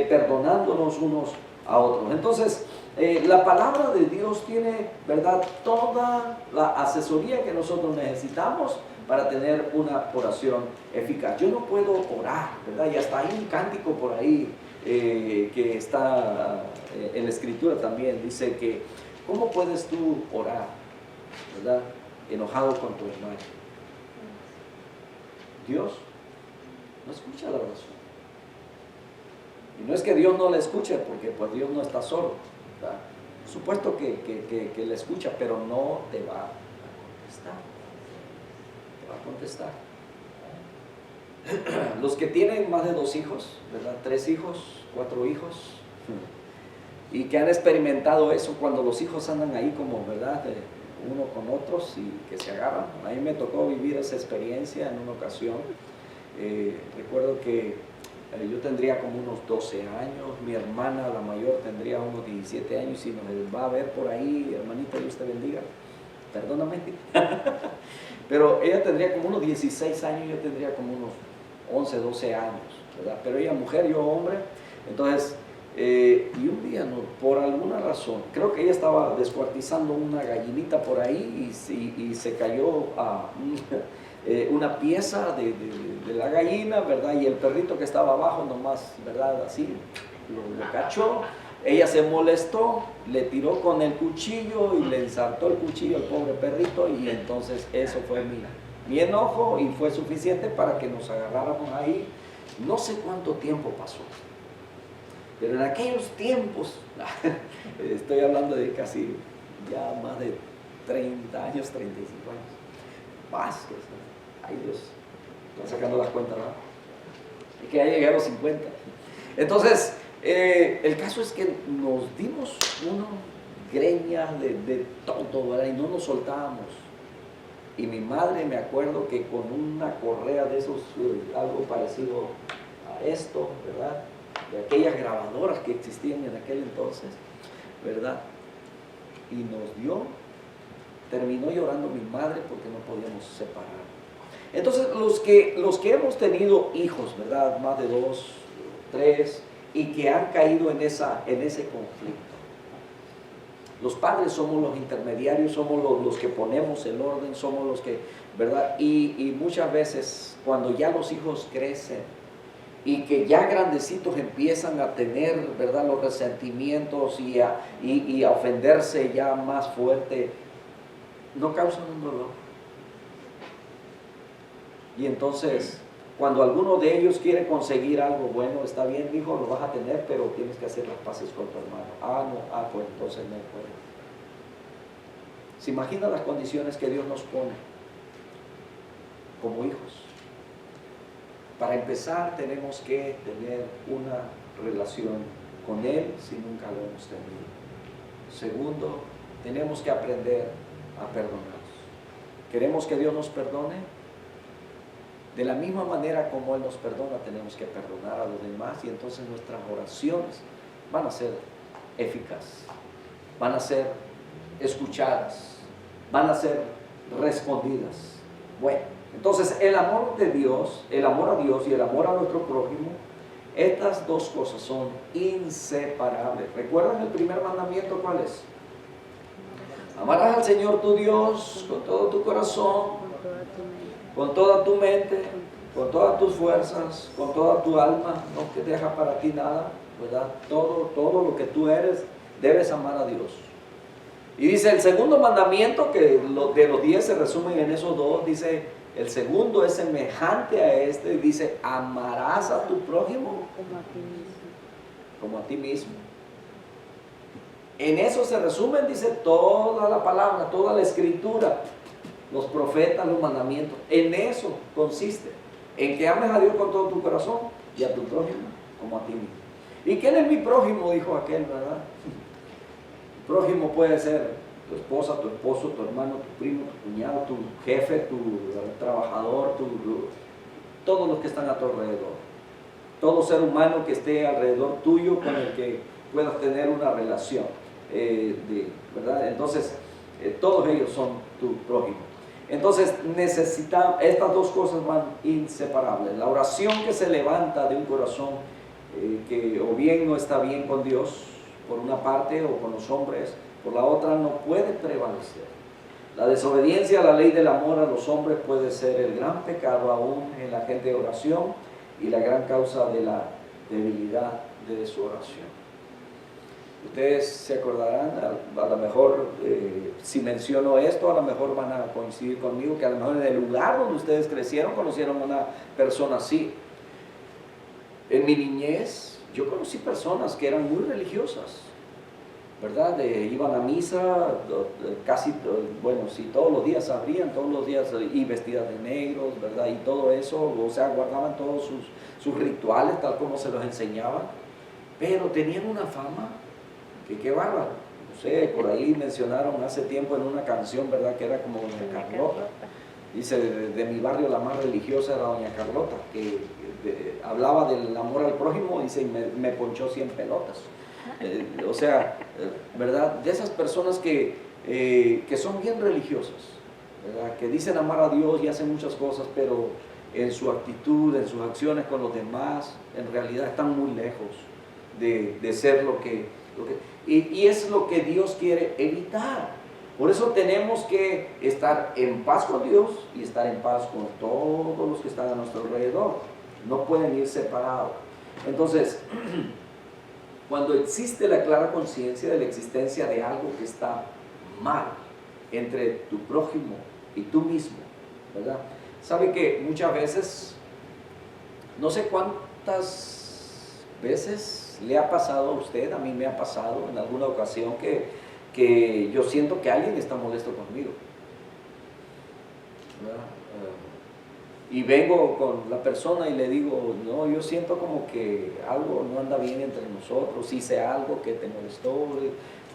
perdonándonos unos a otros. Entonces, la palabra de Dios tiene, ¿verdad?, toda la asesoría que nosotros necesitamos para tener una oración eficaz. Yo no puedo orar, ¿verdad? Y hasta hay un cántico por ahí que está en la Escritura también, dice que ¿cómo puedes tú orar, ¿verdad?, enojado con tu hermano? Dios no escucha la oración. Y no es que Dios no la escuche, porque pues Dios no está solo, ¿verdad? Por supuesto que la escucha, pero no te va a contestar. Te va a contestar. Los que tienen más de 2 hijos, ¿verdad?, 3 hijos, 4 hijos, y que han experimentado eso cuando los hijos andan ahí como, ¿verdad?, uno con otros y que se agarran. A mí me tocó vivir esa experiencia en una ocasión. Recuerdo que yo tendría como unos 12 años, mi hermana, la mayor, tendría unos 17 años y nos va a ver por ahí, hermanita, Dios te bendiga, perdóname. Pero ella tendría como unos 16 años, yo tendría como unos 11, 12 años, ¿verdad? Pero ella mujer, yo hombre. Entonces, y un día, no, por alguna razón, creo que ella estaba descuartizando una gallinita por ahí y se cayó una pieza de la gallina, ¿verdad? Y el perrito que estaba abajo nomás, ¿verdad?, así, lo cachó. Ella se molestó, le tiró con el cuchillo y le ensartó el cuchillo al pobre perrito, y entonces eso fue mi enojo y fue suficiente para que nos agarráramos ahí. No sé cuánto tiempo pasó, pero en aquellos tiempos, estoy hablando de casi ya más de 30 años, 35 años, más que eso. Ay Dios, están sacando las cuentas, ¿no? que ya llegué a los 50. Entonces, el caso es que nos dimos unos greñas de todo, ¿verdad? Y no nos soltábamos. Y mi madre, me acuerdo que con una correa de esos, algo parecido a esto, ¿verdad? De aquellas grabadoras que existían en aquel entonces, ¿verdad? Y nos dio, terminó llorando mi madre porque no podíamos separar. Entonces, los que hemos tenido hijos, ¿verdad? Más de 2, 3, y que han caído en ese conflicto. Los padres somos los intermediarios, somos los que ponemos el orden, somos los que, ¿verdad? Y muchas veces cuando ya los hijos crecen y que ya grandecitos empiezan a tener, ¿verdad?, los resentimientos y a ofenderse ya más fuerte, no causan un dolor. Y entonces, cuando alguno de ellos quiere conseguir algo bueno, está bien, hijo, lo vas a tener, pero tienes que hacer las paces con tu hermano. No, pues entonces no puedo. ¿Se imagina las condiciones que Dios nos pone como hijos? Para empezar, tenemos que tener una relación con Él si nunca lo hemos tenido. Segundo, tenemos que aprender a perdonar. ¿Queremos que Dios nos perdone? De la misma manera como Él nos perdona, tenemos que perdonar a los demás, y entonces nuestras oraciones van a ser eficaces, van a ser escuchadas, van a ser respondidas. Bueno, entonces el amor de Dios, el amor a Dios y el amor a nuestro prójimo, estas dos cosas son inseparables. ¿Recuerdan el primer mandamiento cuál es? Amarás al Señor tu Dios con todo tu corazón, con toda tu mente, con todas tus fuerzas, con toda tu alma, no te deja para ti nada, ¿verdad? Todo lo que tú eres, debes amar a Dios. Y dice el segundo mandamiento, que de los 10 se resumen en esos dos, dice, el segundo es semejante a este, y dice, amarás a tu prójimo como a ti mismo. En eso se resumen, dice, toda la palabra, toda la escritura, los profetas, los mandamientos. En eso consiste, en que ames a Dios con todo tu corazón y a tu prójimo como a ti mismo. ¿Y quién es mi prójimo?, dijo aquel, ¿verdad? Prójimo puede ser tu esposa, tu esposo, tu hermano, tu primo, tu cuñado, tu jefe, tu trabajador, todos los que están a tu alrededor. Todo ser humano que esté alrededor tuyo con el que puedas tener una relación, ¿verdad? Entonces, todos ellos son tu prójimo. Entonces, necesitamos, estas dos cosas van inseparables. La oración que se levanta de un corazón que o bien no está bien con Dios, por una parte, o con los hombres, por la otra, no puede prevalecer. La desobediencia a la ley del amor a los hombres puede ser el gran pecado aún en la gente de oración y la gran causa de la debilidad de su oración. Ustedes se acordarán, a lo mejor, si menciono esto, a lo mejor van a coincidir conmigo, que a lo mejor en el lugar donde ustedes crecieron, conocieron a una persona así. En mi niñez, yo conocí personas que eran muy religiosas, ¿verdad? Iban a misa, casi, bueno, sí, todos los días abrían, todos los días, y vestidas de negros, ¿verdad? Y todo eso, o sea, guardaban todos sus rituales, tal como se los enseñaban, pero tenían una fama, que qué bárbaro. No sé, por ahí mencionaron hace tiempo en una canción, ¿verdad?, que era como Doña Carlota. Dice, de mi barrio la más religiosa era Doña Carlota, que hablaba del amor al prójimo, dice, y me ponchó 100 pelotas. O sea, ¿verdad?, de esas personas que son bien religiosas, ¿verdad?, que dicen amar a Dios y hacen muchas cosas, pero en su actitud, en sus acciones con los demás, en realidad están muy lejos de ser lo que y es lo que Dios quiere evitar. Por eso tenemos que estar en paz con Dios y estar en paz con todos los que están a nuestro alrededor. No pueden ir separados. Entonces, cuando existe la clara conciencia de la existencia de algo que está mal entre tu prójimo y tú mismo, ¿verdad? Sabe que muchas veces, no sé cuántas veces le ha pasado a usted, a mí me ha pasado en alguna ocasión que yo siento que alguien está molesto conmigo, ¿verdad? y vengo con la persona y le digo, no, yo siento como que algo no anda bien entre nosotros, hice algo que te molestó.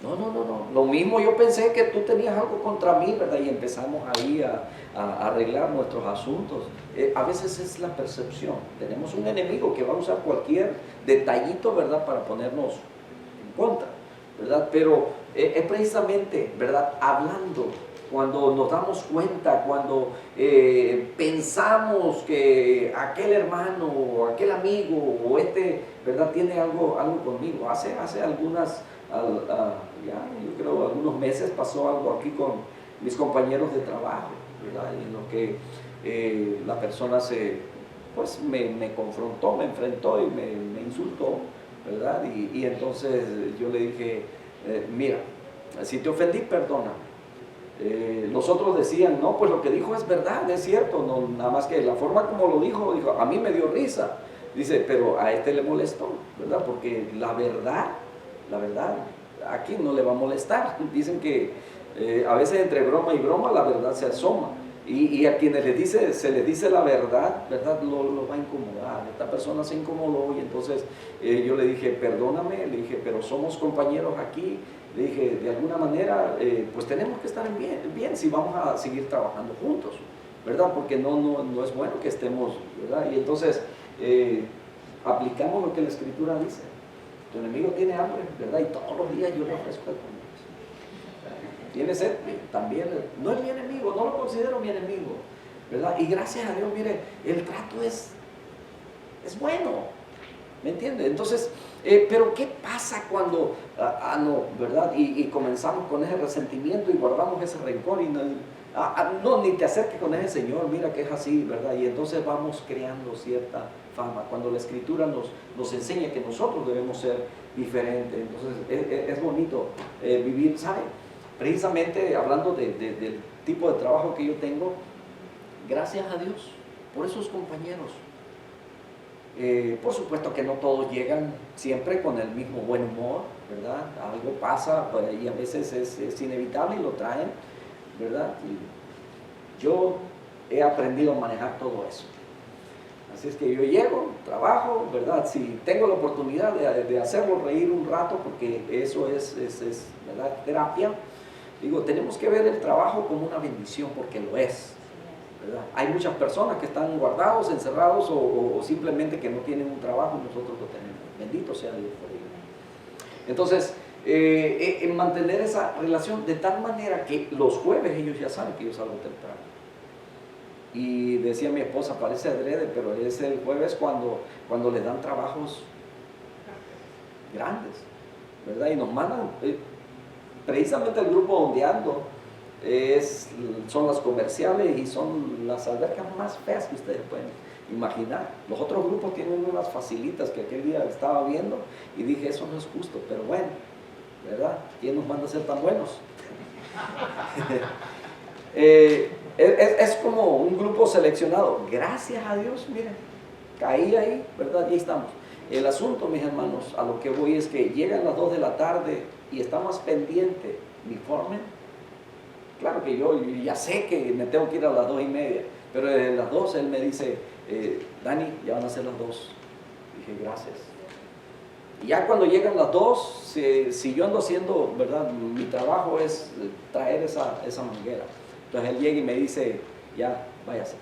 No, no, no, no. Lo mismo yo pensé que tú tenías algo contra mí, ¿verdad? Y empezamos ahí a arreglar nuestros asuntos. A veces es la percepción. Tenemos un enemigo que va a usar cualquier detallito, ¿verdad? Para ponernos en contra, ¿verdad? Pero es precisamente, ¿verdad? Hablando, cuando nos damos cuenta, cuando pensamos que aquel hermano o aquel amigo o ¿verdad? Tiene algo conmigo. Hace algunas... ya, yo creo algunos meses pasó algo aquí con mis compañeros de trabajo, ¿verdad? En lo que la persona pues me confrontó, me enfrentó y me insultó, ¿verdad? Y entonces yo le dije, mira, si te ofendí, perdóname. Los otros decían, no, pues lo que dijo es verdad, es cierto, no, nada más que la forma como lo dijo, a mí me dio risa. Dice, pero a este le molestó, ¿verdad? Porque la verdad, aquí no le va a molestar. Dicen que a veces entre broma y broma la verdad se asoma. Y a quienes se les dice la verdad, lo va a incomodar. Esta persona se incomodó y entonces yo le dije, perdóname, le dije, pero somos compañeros aquí. Le dije, de alguna manera, pues tenemos que estar bien si vamos a seguir trabajando juntos, ¿verdad? Porque no es bueno que estemos, ¿verdad? Y entonces aplicamos lo que la Escritura dice. Tu enemigo tiene hambre, ¿verdad? Y todos los días yo le ofrezco de comer. Tiene sed, también. No es mi enemigo, no lo considero mi enemigo, ¿verdad? Y gracias a Dios, mire, el trato es bueno, ¿me entiende? Entonces, pero ¿qué pasa cuando, no, ¿verdad? Y comenzamos con ese resentimiento y guardamos ese rencor y no, ni te acerques con ese señor, mira que es así, ¿verdad? Y entonces vamos creando cierta fama, cuando la Escritura nos enseña que nosotros debemos ser diferentes. Entonces es bonito vivir, ¿sabe? Precisamente hablando del tipo de trabajo que yo tengo, gracias a Dios por esos compañeros. Por supuesto que no todos llegan siempre con el mismo buen humor, ¿verdad? Algo pasa y a veces es inevitable y lo traen, ¿verdad? Y yo he aprendido a manejar todo eso. Así es que yo llego, trabajo, ¿verdad? Si tengo la oportunidad de hacerlo reír un rato, porque eso es ¿verdad? Terapia. Digo, tenemos que ver el trabajo como una bendición, porque lo es, ¿verdad? Hay muchas personas que están guardados, encerrados o simplemente que no tienen un trabajo y nosotros lo tenemos. Bendito sea Dios por ello. Entonces, en mantener esa relación de tal manera que los jueves ellos ya saben que yo salgo temprano. Y decía mi esposa, parece adrede, pero es el jueves cuando les dan trabajos grandes, ¿verdad? Y nos mandan, precisamente el grupo donde ando, son las comerciales y son las albercas más feas que ustedes pueden imaginar. Los otros grupos tienen unas facilitas que aquel día estaba viendo y dije, eso no es justo, pero bueno, ¿verdad? ¿Quién nos manda a ser tan buenos? Es como un grupo seleccionado. Gracias a Dios, miren, caí ahí, ¿verdad? Y ahí estamos. El asunto, mis hermanos, a lo que voy es que llegan las 2 de la tarde y está más pendiente mi foreman. Claro que yo ya sé que me tengo que ir a las 2:30, pero desde las 2 él me dice, Dani, ya van a ser las 2. Dije, gracias. Y ya cuando llegan las 2, si yo ando haciendo, ¿verdad? Mi trabajo es traer esa manguera. Entonces él llega y me dice, ya, váyase,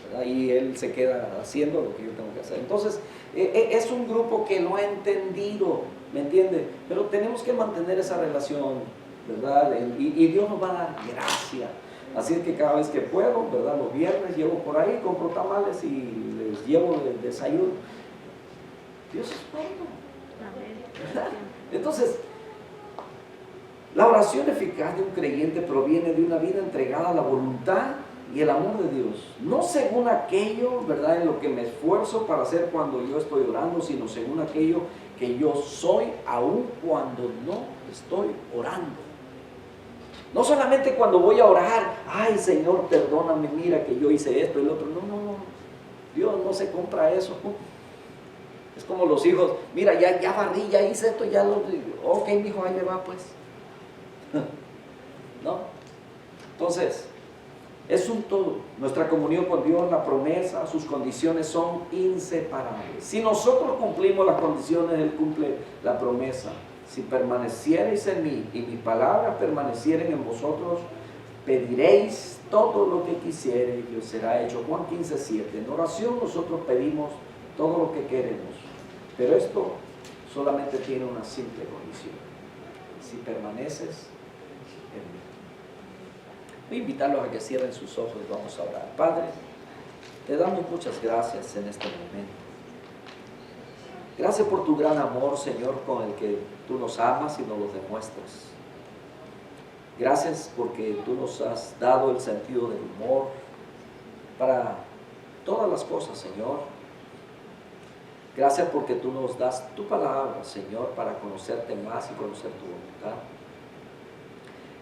¿verdad? Y él se queda haciendo lo que yo tengo que hacer. Entonces, es un grupo que lo ha entendido, ¿me entiende? Pero tenemos que mantener esa relación, ¿verdad? Y Dios nos va a dar gracia. Así es que cada vez que puedo, ¿verdad? Los viernes llevo por ahí, compro tamales y les llevo el desayuno. Dios es bueno, ¿verdad? Entonces, la oración eficaz de un creyente proviene de una vida entregada a la voluntad y el amor de Dios. No según aquello, ¿verdad?, en lo que me esfuerzo para hacer cuando yo estoy orando, sino según aquello que yo soy aun cuando no estoy orando. No solamente cuando voy a orar, ay Señor, perdóname, mira que yo hice esto y lo otro. No. Dios no se compra eso. Es como los hijos, mira, ya barrí, ya hice esto, ya lo... Ok, mijo, ahí le va pues. ¿No? Entonces, Es un todo. Nuestra comunión con Dios, la promesa, sus condiciones son inseparables. Si nosotros cumplimos las condiciones, Él cumple la promesa. Si permaneciereis en mí y mis palabras permanecieren en vosotros, pediréis todo lo que quisiereis y os será hecho. Juan 15:7. En oración nosotros pedimos todo lo que queremos, pero esto solamente tiene una simple condición: si permaneces en mí. Voy a invitarlos a que cierren sus ojos y vamos a orar. Padre, te damos muchas gracias en este momento. Gracias por tu gran amor, Señor, con el que tú nos amas y nos lo demuestras. Gracias porque tú nos has dado el sentido del humor para todas las cosas, Señor. Gracias porque tú nos das tu palabra, Señor, para conocerte más y conocer tu voluntad.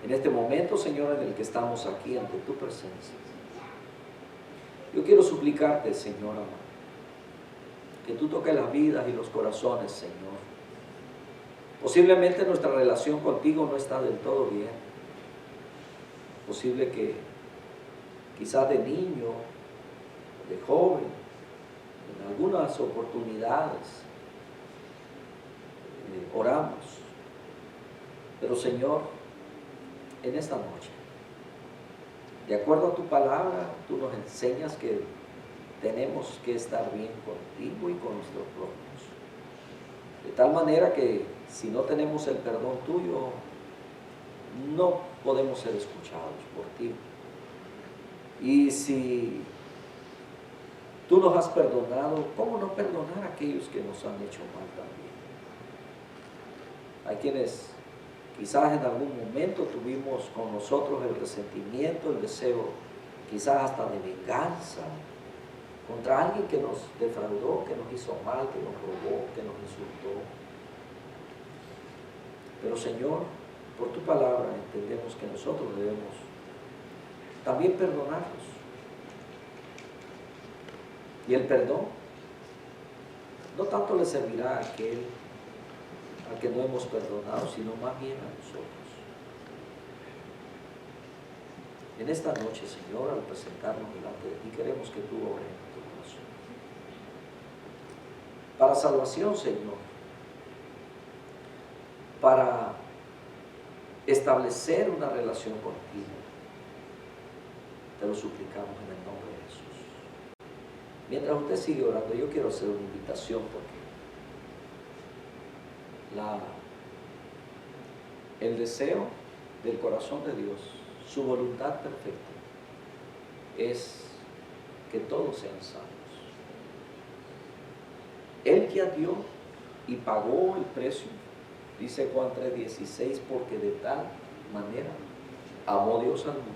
En este momento, Señor, en el que estamos aquí ante tu presencia, yo quiero suplicarte, Señor amado, que tú toques las vidas y los corazones, Señor. Posiblemente nuestra relación contigo no está del todo bien. Posible que quizás de niño, de joven, en algunas oportunidades oramos. Pero Señor, en esta noche, de acuerdo a tu palabra, tú nos enseñas que tenemos que estar bien contigo y con nuestros prójimos. De tal manera que si no tenemos el perdón tuyo, no podemos ser escuchados por ti. Y si tú nos has perdonado, ¿cómo no perdonar a aquellos que nos han hecho mal también? Hay quienes quizás en algún momento tuvimos con nosotros el resentimiento, el deseo, quizás hasta de venganza, contra alguien que nos defraudó, que nos hizo mal, que nos robó, que nos insultó. Pero Señor, por tu palabra entendemos que nosotros debemos también perdonarlos. Y el perdón no tanto le servirá a aquel al que no hemos perdonado, sino más bien a nosotros. En esta noche, Señor, al presentarnos delante de ti, queremos que tú obres en nuestro corazón. Para salvación, Señor, para establecer una relación contigo, te lo suplicamos en el nombre de Jesús. Mientras usted sigue orando, yo quiero hacer una invitación porque el deseo del corazón de Dios, su voluntad perfecta, es que todos sean salvos. Él ya dio y pagó el precio, dice Juan 3:16, porque de tal manera amó Dios al mundo,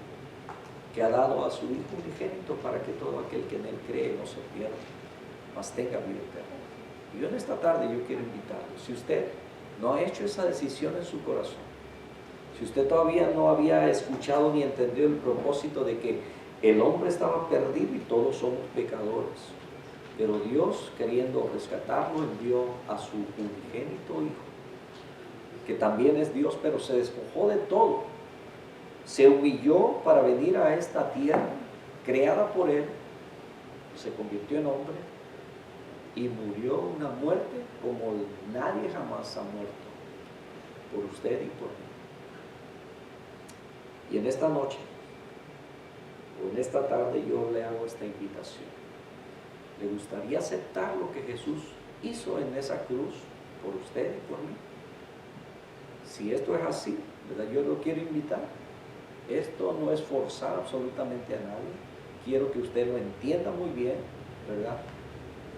que ha dado a su Hijo unigénito para que todo aquel que en Él cree no se pierda, mas tenga vida eterna. Y yo en esta tarde yo quiero invitarlo, si usted no ha hecho esa decisión en su corazón, si usted todavía no había escuchado ni entendido el propósito de que el hombre estaba perdido y todos somos pecadores, pero Dios, queriendo rescatarlo, envió a su unigénito Hijo, que también es Dios, pero se despojó de todo, se humilló para venir a esta tierra creada por Él, se convirtió en hombre y murió una muerte como nadie jamás ha muerto, por usted y por mí. Y en esta noche, o en esta tarde, yo le hago esta invitación. ¿Le gustaría aceptar lo que Jesús hizo en esa cruz por usted y por mí? Si esto es así, ¿verdad? Yo lo quiero invitar. Esto no es forzar absolutamente a nadie. Quiero que usted lo entienda muy bien, ¿verdad?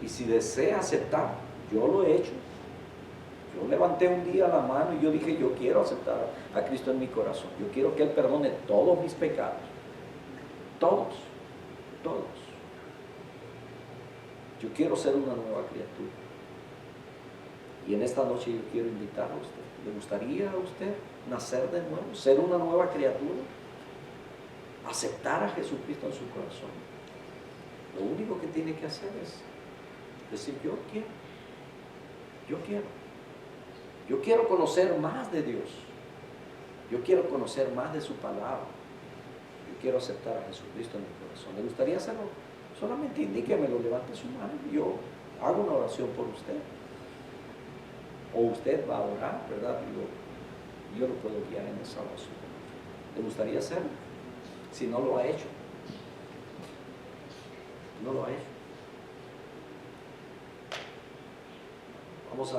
Y si desea aceptar, yo lo he hecho. Yo levanté un día la mano y yo dije, yo quiero aceptar a Cristo en mi corazón. Yo quiero que Él perdone todos mis pecados. Todos, todos. Yo quiero ser una nueva criatura. Y en esta noche yo quiero invitar a usted. ¿Le gustaría a usted nacer de nuevo? ¿Ser una nueva criatura? ¿Aceptar a Jesucristo en su corazón? Lo único que tiene que hacer es decir, yo quiero. Yo quiero. Yo quiero conocer más de Dios. Yo quiero conocer más de su palabra. Yo quiero aceptar a Jesucristo en mi corazón. ¿Le gustaría hacerlo? Solamente indíquemelo, levante su mano y yo hago una oración por usted. O usted va a orar, ¿verdad? Yo lo puedo guiar en esa oración. ¿Le gustaría hacerlo? Si no lo ha hecho. No lo ha hecho. Vamos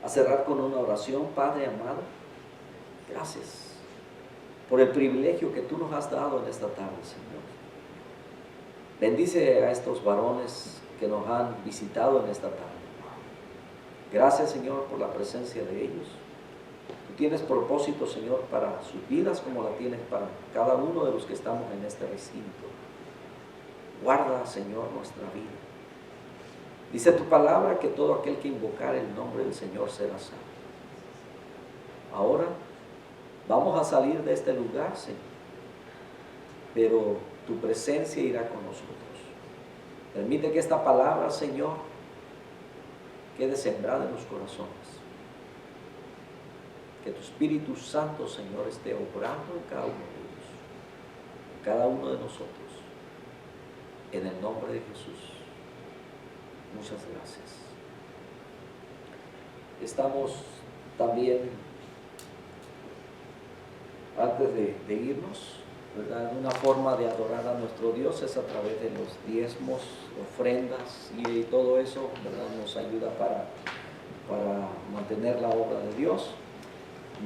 a cerrar con una oración. Padre amado, gracias por el privilegio que tú nos has dado en esta tarde, Señor. Bendice a estos varones que nos han visitado en esta tarde. Gracias, Señor, por la presencia de ellos. Tú tienes propósito, Señor, para sus vidas como la tienes para cada uno de los que estamos en este recinto. Guarda, Señor, nuestra vida. Dice tu palabra que todo aquel que invocar el nombre del Señor será salvo. Ahora vamos a salir de este lugar, Señor, pero tu presencia irá con nosotros. Permite que esta palabra, Señor, quede sembrada en los corazones. Que tu Espíritu Santo, Señor, esté obrando en cada uno de ellos, en cada uno de nosotros. En el nombre de Jesús. Muchas gracias. Estamos también, antes de irnos, ¿verdad? Una forma de adorar a nuestro Dios es a través de los diezmos, ofrendas y todo eso, ¿verdad? Nos ayuda para mantener la obra de Dios.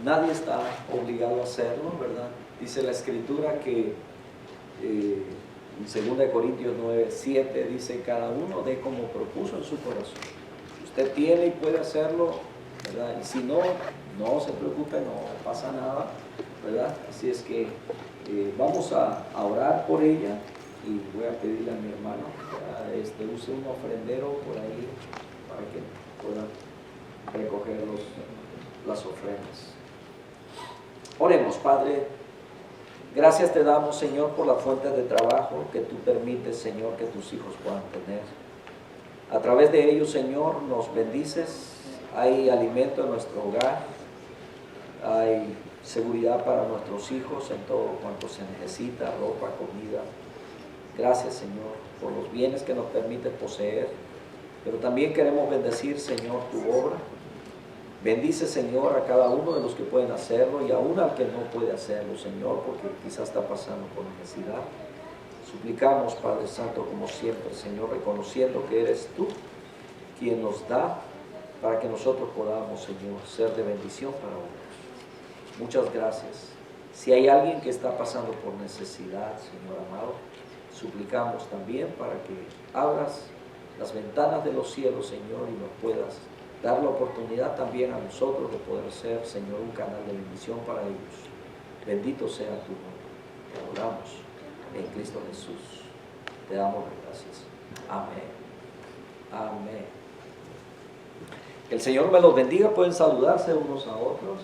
Nadie está obligado a hacerlo, ¿verdad? Dice la Escritura que en 2 Corintios 9:7 dice: cada uno dé como propuso en su corazón. Usted tiene y puede hacerlo, ¿verdad? Y si no, no se preocupe, no pasa nada, ¿verdad? Así es que vamos a orar por ella y voy a pedirle a mi hermano que use un ofrendero por ahí para que puedan recoger las ofrendas. Oremos. Padre, gracias te damos, Señor, por las fuentes de trabajo que tú permites, Señor, que tus hijos puedan tener. A través de ellos, Señor, nos bendices. Hay alimento en nuestro hogar, hay seguridad para nuestros hijos en todo cuanto se necesita, ropa, comida. Gracias, Señor, por los bienes que nos permites poseer, pero también queremos bendecir, Señor, tu obra. Bendice, Señor, a cada uno de los que pueden hacerlo y aún al que no puede hacerlo, Señor, porque quizás está pasando por necesidad. Suplicamos, Padre Santo, como siempre, Señor, reconociendo que eres tú quien nos da para que nosotros podamos, Señor, ser de bendición para otros. Muchas gracias. Si hay alguien que está pasando por necesidad, Señor amado, suplicamos también para que abras las ventanas de los cielos, Señor, y nos puedas dar la oportunidad también a nosotros de poder ser, Señor, un canal de bendición para ellos. Bendito sea tu nombre. Te adoramos en Cristo Jesús. Te damos las gracias. Amén. Amén. Que el Señor me los bendiga. Pueden saludarse unos a otros.